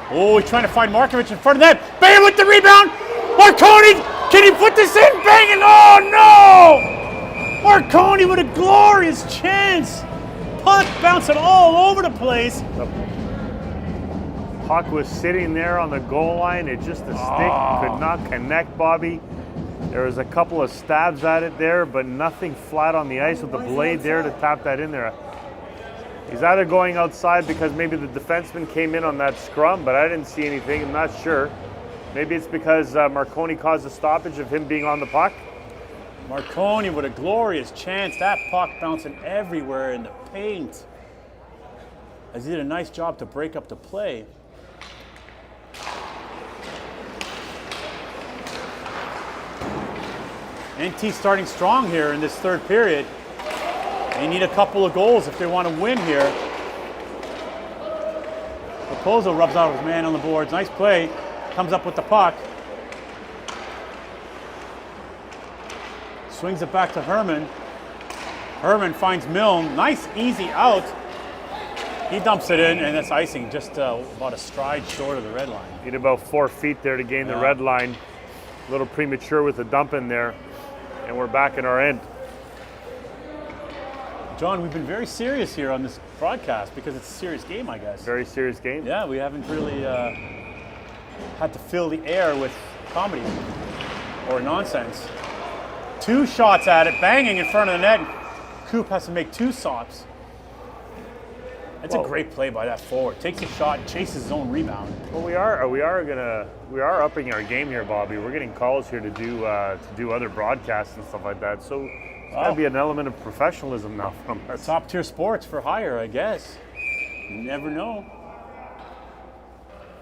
Oh, he's trying to find Markovich in front of that. Bain with the rebound. Marconi, can he put this in? Banging. Oh, no! Marconi with a glorious chance. Puck bouncing all over the place. The puck was sitting there on the goal line. It just, the stick could not connect, Bobby. There was a couple of stabs at it there, but nothing flat on the ice with the blade there to tap that in there. He's either going outside because maybe the defenseman came in on that scrum, but I didn't see anything. I'm not sure. Maybe it's because Marconi caused a stoppage of him being on the puck. Marconi with a glorious chance. That puck bouncing everywhere in the paint. As he did a nice job to break up the play. NT starting strong here in this third period. They need a couple of goals if they want to win here. Raposo rubs out his man on the boards. Nice play. Comes up with the puck. Swings it back to Herman. Herman finds Milne. Nice, easy out. He dumps it in, and that's icing just about a stride short of the red line. Need about 4 feet there to gain the red line. A little premature with the dump in there. And we're back in our end. John, we've been very serious here on this broadcast because it's a serious game, I guess. Very serious game. Yeah, we haven't really had to fill the air with comedy or nonsense. 2 shots at it, banging in front of the net. Coop has to make 2 stops. That's a great play by that forward. Takes a shot, chases his own rebound. Well, we are upping our game here, Bobby. We're getting calls here to do other broadcasts and stuff like that. So it's got to be an element of professionalism now from us. Top tier sports for hire, I guess. You never know.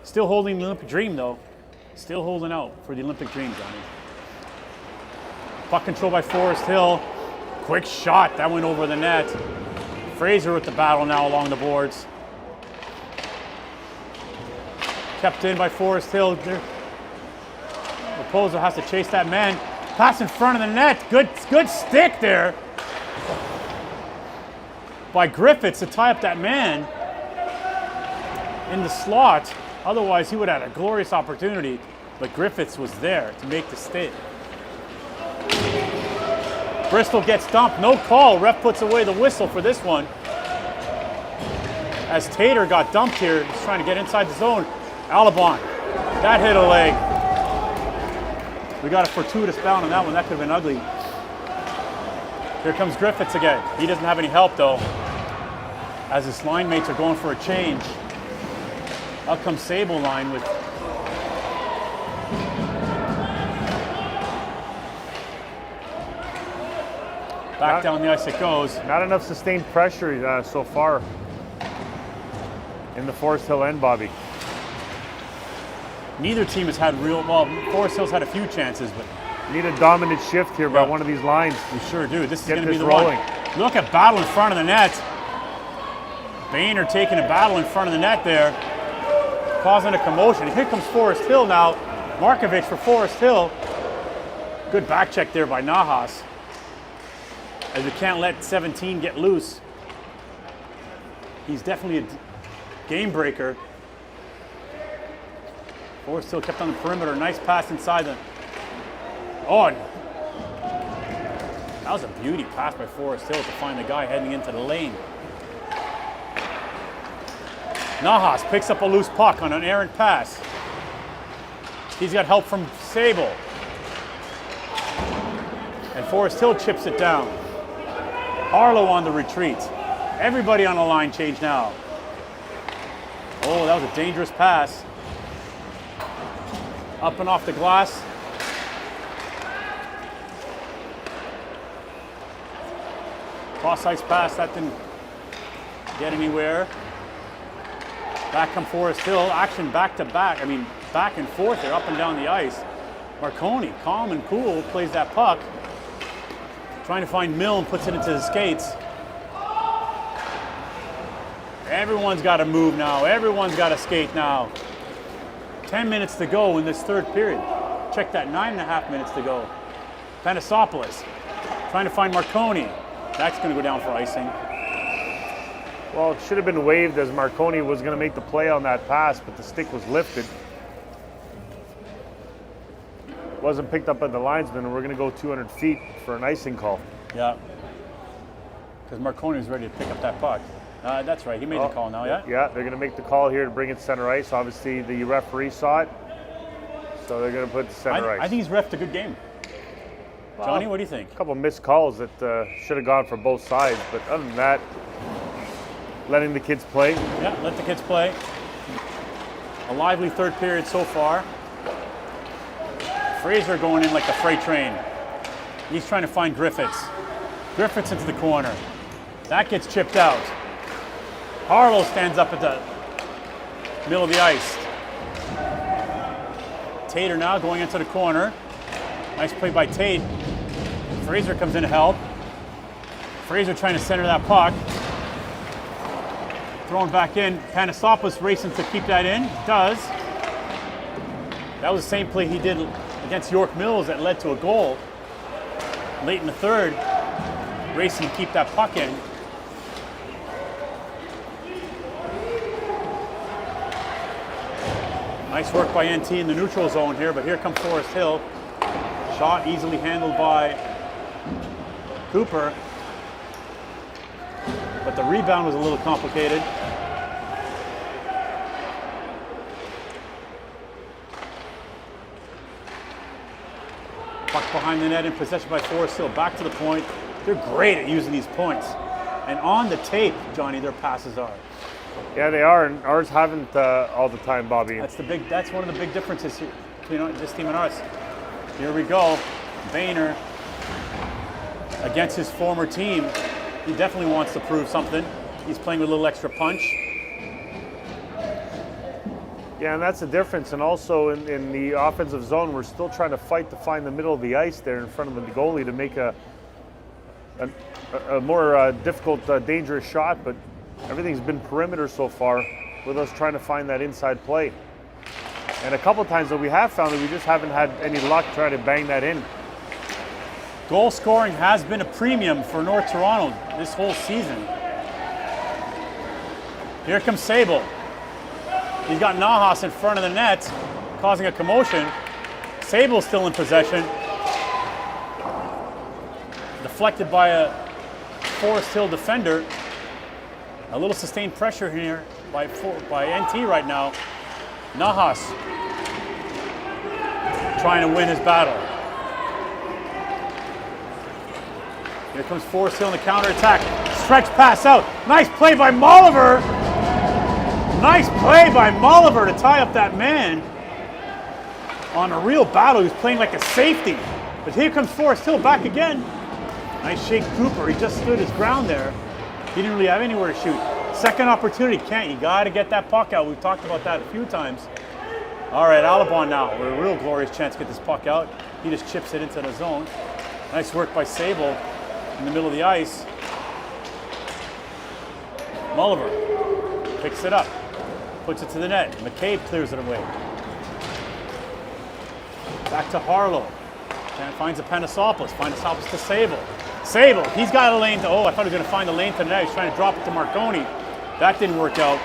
Still holding the Olympic dream, though. Still holding out for the Olympic dream, Johnny. Puck control by Forest Hill. Quick shot, that went over the net. Fraser with the battle now along the boards. Kept in by Forest Hill. Raposo has to chase that man. Pass in front of the net. Good stick there by Griffiths to tie up that man in the slot. Otherwise, he would have had a glorious opportunity, but Griffiths was there to make the stick. Bristol gets dumped, no call. Ref puts away the whistle for this one. As Tater got dumped here, he's trying to get inside the zone. Alabon, that hit a leg. We got a fortuitous bound on that one. That could have been ugly. Here comes Griffiths again. He doesn't have any help though, as his line mates are going for a change. Out comes Sable line with back down the ice it goes. Not enough sustained pressure so far in the Forest Hill end, Bobby. Neither team has had Forest Hill's had a few chances, but need a dominant shift here by one of these lines. We sure do. This is Get going to be this the rolling. one. Look at battle in front of the net. Boehner taking a battle in front of the net there, causing a commotion. Here comes Forest Hill now. Markovic for Forest Hill. Good back check there by Nahas, as we can't let 17 get loose. He's definitely a game breaker. Forest Hill kept on the perimeter. Nice pass inside the. Oh, that was a beauty pass by Forest Hill to find the guy heading into the lane. Nahas picks up a loose puck on an errant pass. He's got help from Sable. And Forest Hill chips it down. Harlow on the retreat. Everybody on the line change now. Oh, that was a dangerous pass. Up and off the glass. Cross ice pass, that didn't get anywhere. Back come Forest Hill. Action back to back. I mean, back and forth there, up and down the ice. Marconi, calm and cool, plays that puck. Trying to find Milne, puts it into the skates. Everyone's got to move now. Everyone's got to skate now. 10 minutes to go in this third period. Check that, 9.5 minutes to go. Panisopoulos trying to find Marconi. That's going to go down for icing. Well, it should have been waved as Marconi was going to make the play on that pass, but the stick was lifted. Wasn't picked up by the linesman, and we're going to go 200 feet for an icing call. Yeah. Because Marconi was ready to pick up that puck. That's right, he made the call now, yeah? Yeah, they're going to make the call here to bring it center ice. Obviously, the referee saw it, so they're going to put it center ice. I think he's reffed a good game. Well, Johnny, what do you think? A couple of missed calls that should have gone for both sides, but other than that, letting the kids play. Yeah, let the kids play. A lively third period so far. Fraser going in like a freight train. He's trying to find Griffiths. Griffiths into the corner. That gets chipped out. Harlow stands up at the middle of the ice. Tater now going into the corner. Nice play by Tate. Fraser comes in to help. Fraser trying to center that puck. Thrown back in. Panasopoulos racing to keep that in. Does. That was the same play he did against York Mills that led to a goal late in the third. Racing to keep that puck in. Nice work by NT in the neutral zone here, but here comes Forest Hill. Shot easily handled by Cooper. But the rebound was a little complicated. Puck behind the net in possession by Forest Hill. Back to the point. They're great at using these points. And on the tape, Johnny, their passes are. Yeah, they are, and ours haven't all the time, Bobby. That's one of the big differences here between this team and ours. Here we go. Boehner against his former team. He definitely wants to prove something. He's playing with a little extra punch. Yeah, and that's the difference. And also in the offensive zone, we're still trying to fight to find the middle of the ice there in front of the goalie to make a more difficult, dangerous shot. But everything's been perimeter so far with us trying to find that inside play. And a couple of times that we have found that we just haven't had any luck trying to bang that in. Goal scoring has been a premium for North Toronto this whole season. Here comes Sable. He's got Nahas in front of the net, causing a commotion. Sable's still in possession. Deflected by a Forest Hill defender. A little sustained pressure here by NT right now. Nahas trying to win his battle. Here comes Forest Hill in the counterattack. Stretch pass out. Nice play by Molliver. Nice play by Molliver to tie up that man on a real battle. He was playing like a safety. But here comes Forest Hill back again. Nice shake Cooper. He just stood his ground there. He didn't really have anywhere to shoot. Second opportunity, Kent. You got to get that puck out. We've talked about that a few times. All right, Alabon now with a real glorious chance to get this puck out. He just chips it into the zone. Nice work by Sable in the middle of the ice. Molliver picks it up, puts it to the net. McCabe clears it away. Back to Harlow. Finds a Panasopoulos. Panasopoulos to Sable. Sable, he's got a lane to, I thought he was going to find the lane to the net. He's trying to drop it to Marconi. That didn't work out.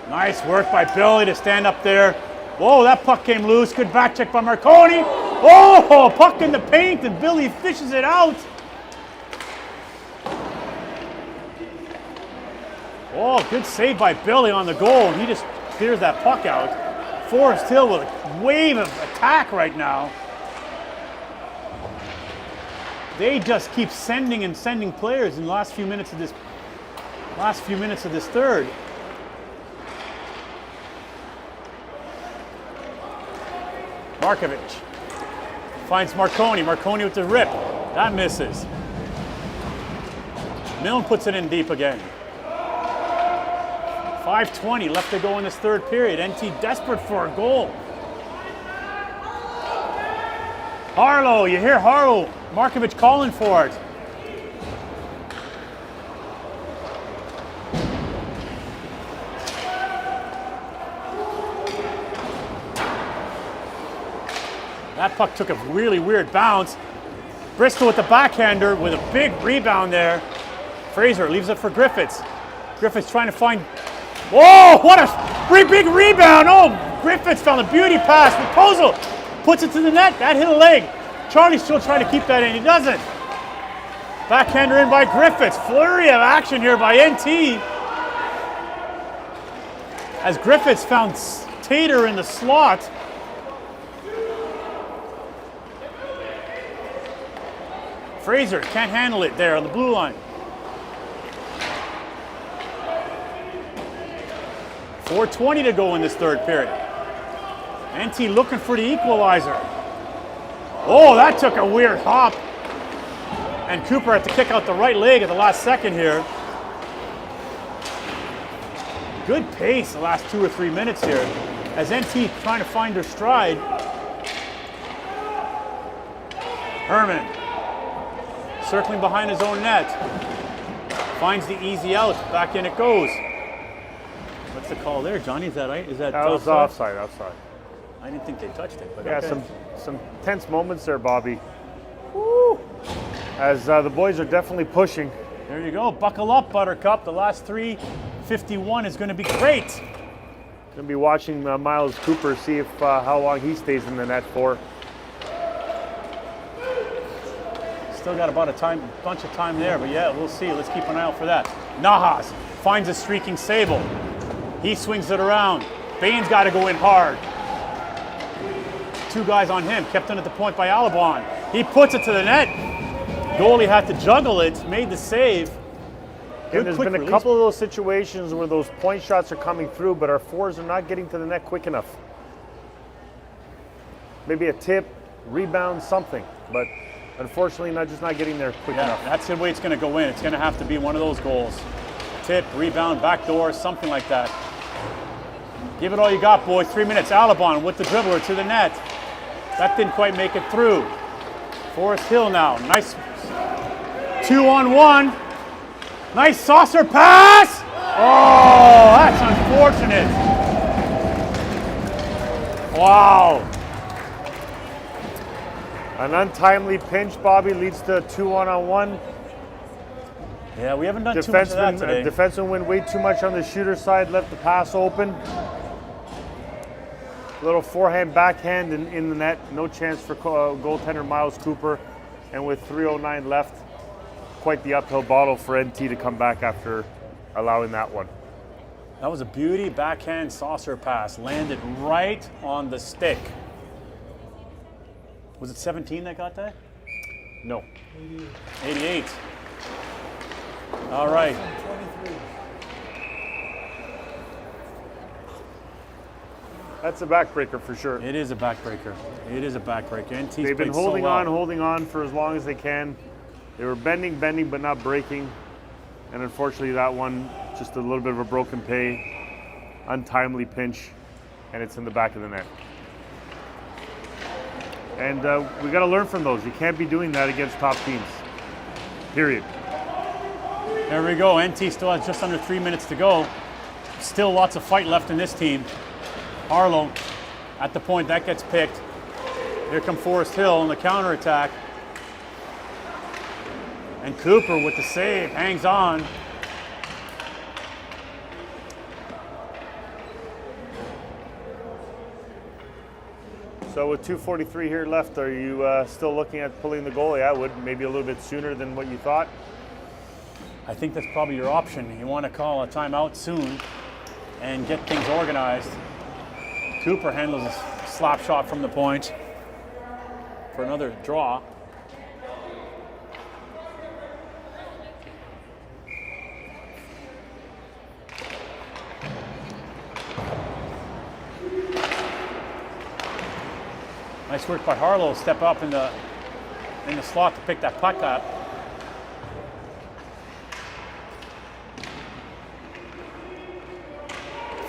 Nice work by Billy to stand up there. Whoa, that puck came loose. Good back check by Marconi. Oh, puck in the paint, and Billy fishes it out. Oh, good save by Billy on the goal, and he just clears that puck out. Forest Hill with a wave of attack right now. They just keep sending and sending players in the last few minutes of this third. Markovic finds Marconi. Marconi with the rip. That misses. Milne puts it in deep again. 5:20 left to go in this third period. NT desperate for a goal. Harlow, you hear Harlow. Markovic calling for it. That puck took a really weird bounce. Bristol with the backhander with a big rebound there. Fraser leaves it for Griffiths. Griffiths trying to find... Whoa, what a big rebound. Oh, Griffiths found a beauty pass. Raposo puts it to the net. That hit a leg. Charlie's still trying to keep that in. He doesn't. Backhander in by Griffiths. Flurry of action here by NT. As Griffiths found Tater in the slot. Fraser can't handle it there on the blue line. 4:20 to go in this third period. NT looking for the equalizer. Oh, that took a weird hop. And Cooper had to kick out the right leg at the last second here. Good pace the last 2 or 3 minutes here as NT trying to find their stride. Herman circling behind his own net. Finds the easy out. Back in it goes. What's the call there, Johnny? Is that right? Is that was offside? I didn't think they touched it, but yeah, okay. some tense moments there, Bobby. Woo! As the boys are definitely pushing. There you go. Buckle up, Buttercup. The last 3:51 is going to be great. Going to be watching Miles Cooper see if how long he stays in the net for. Still got about a bunch of time there, but yeah, we'll see. Let's keep an eye out for that. Nahas finds a streaking Sable. He swings it around. Bain's got to go in hard. 2 guys on him, kept in at the point by Alabon. He puts it to the net. Goalie had to juggle it, made the save. And there's been a couple of those situations where those point shots are coming through, but our forwards are not getting to the net quick enough. Maybe a tip, rebound, something, but unfortunately not getting there quick enough. That's the way it's going to go in. It's going to have to be one of those goals. Tip, rebound, backdoor, something like that. Give it all you got, boys. 3 minutes. Alabon with the dribbler to the net. That didn't quite make it through. Forest Hill now. Nice 2-on-1. Nice saucer pass. Oh, that's unfortunate. Wow. An untimely pinch, Bobby, leads to a 2-1-1. Yeah, we haven't done too much of that today. Defenseman went way too much on the shooter side, left the pass open. Little forehand, backhand in the net. No chance for goaltender Miles Cooper. And with 3:09 left, quite the uphill battle for NT to come back after allowing that one. That was a beauty backhand saucer pass. Landed right on the stick. Was it 17 that got that? No. 88. All right. That's a backbreaker for sure. It is a backbreaker. It is a backbreaker. NT's They've been played holding on for as long as they can. They were bending, but not breaking. And unfortunately that one, just a little bit of a broken pay, untimely pinch, and it's in the back of the net. And we got to learn from those. You can't be doing that against top teams. Period. There we go. NT still has just under 3 minutes to go. Still lots of fight left in this team. Harlow at the point, that gets picked. Here come Forest Hill on the counterattack. And Cooper with the save, hangs on. So with 2:43 here left, are you still looking at pulling the goalie? I would, maybe a little bit sooner than what you thought. I think that's probably your option. You want to call a timeout soon and get things organized. Cooper handles a slap shot from the point for another draw. Nice work by Harlow. Step up in the slot to pick that puck up.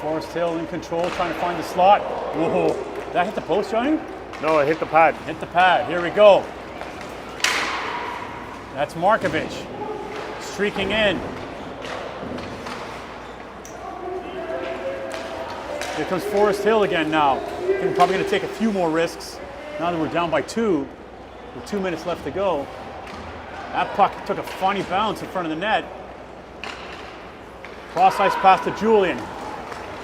Forest Hill in control, trying to find the slot. Whoa, did that hit the post, Johnny? No, it hit the pad. Hit the pad, here we go. That's Markovic, streaking in. Here comes Forest Hill again now. They're probably gonna take a few more risks now that we're down by 2, with 2 minutes left to go. That puck took a funny bounce in front of the net. Cross ice pass to Julian.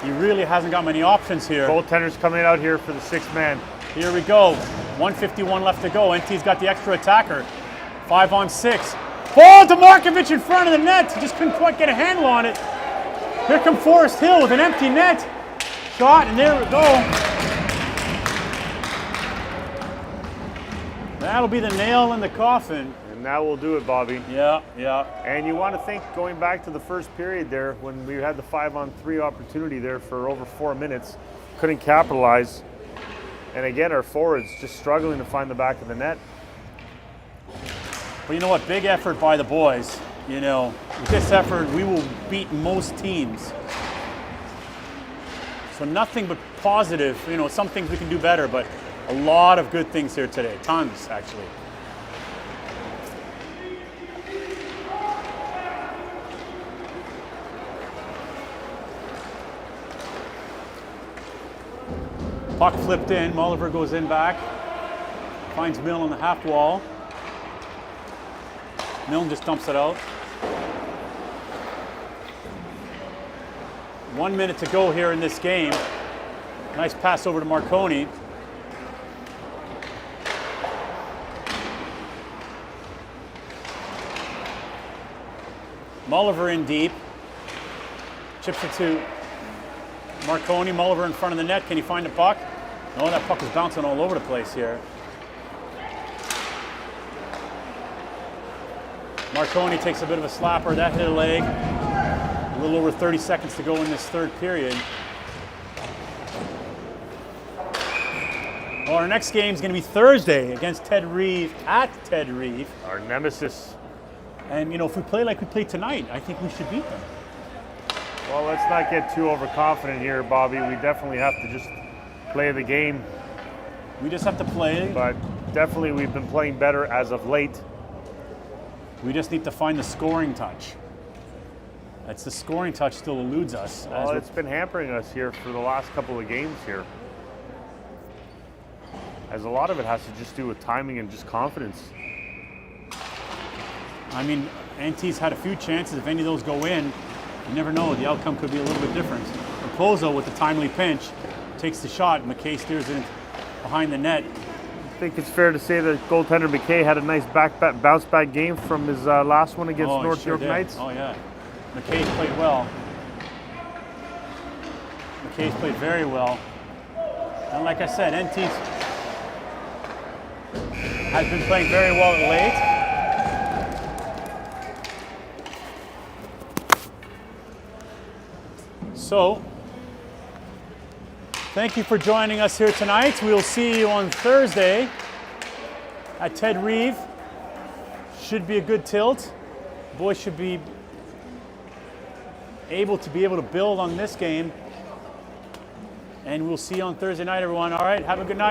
He really hasn't got many options here. Goaltender's coming out here for the 6th man. Here we go. 1:51 left to go. NT's got the extra attacker. 5-on-6. Ball to Markovic in front of the net. He just couldn't quite get a handle on it. Here comes Forest Hill with an empty net. Shot, and there we go. That'll be the nail in the coffin. And that will do it, Bobby. Yeah, yeah. And you want to think, going back to the first period there, when we had the 5-on-3 opportunity there for over 4 minutes, couldn't capitalize. And again, our forwards just struggling to find the back of the net. But you know what? Big effort by the boys. You know, with this effort, we will beat most teams. So nothing but positive. You know, some things we can do better, but a lot of good things here today. Tons, actually. Puck flipped in. Mulliver goes in back. Finds Milne on the half wall. Milne just dumps it out. 1 minute to go here in this game. Nice pass over to Marconi. Mulliver in deep. Chips it to Marconi. Mulliver in front of the net. Can he find the puck? No, that puck is bouncing all over the place here. Marconi takes a bit of a slapper. That hit a leg. A little over 30 seconds to go in this third period. Well, our next game is going to be Thursday against Ted Reeve at Ted Reeve. Our nemesis. And, you know, if we play like we played tonight, I think we should beat them. Well, let's not get too overconfident here, Bobby. We definitely have to just play the game. We just have to play. But definitely we've been playing better as of late. We just need to find the scoring touch. That's the scoring touch still eludes us. Well, it's been hampering us here for the last couple of games here. As a lot of it has to just do with timing and just confidence. I mean, NT's had a few chances. If any of those go in, you never know. The outcome could be a little bit different. Raposo with the timely pinch takes the shot. McKay steers it behind the net. I think it's fair to say that goaltender McKay had a nice bounce back game from his last one against North York Knights. Oh yeah, McKay's played well. McKay's played very well. And like I said, NT's has been playing very well at late. So, thank you for joining us here tonight. We'll see you on Thursday at Ted Reeve. Should be a good tilt. Boys should be able to build on this game. And we'll see you on Thursday night, everyone. All right, have a good night.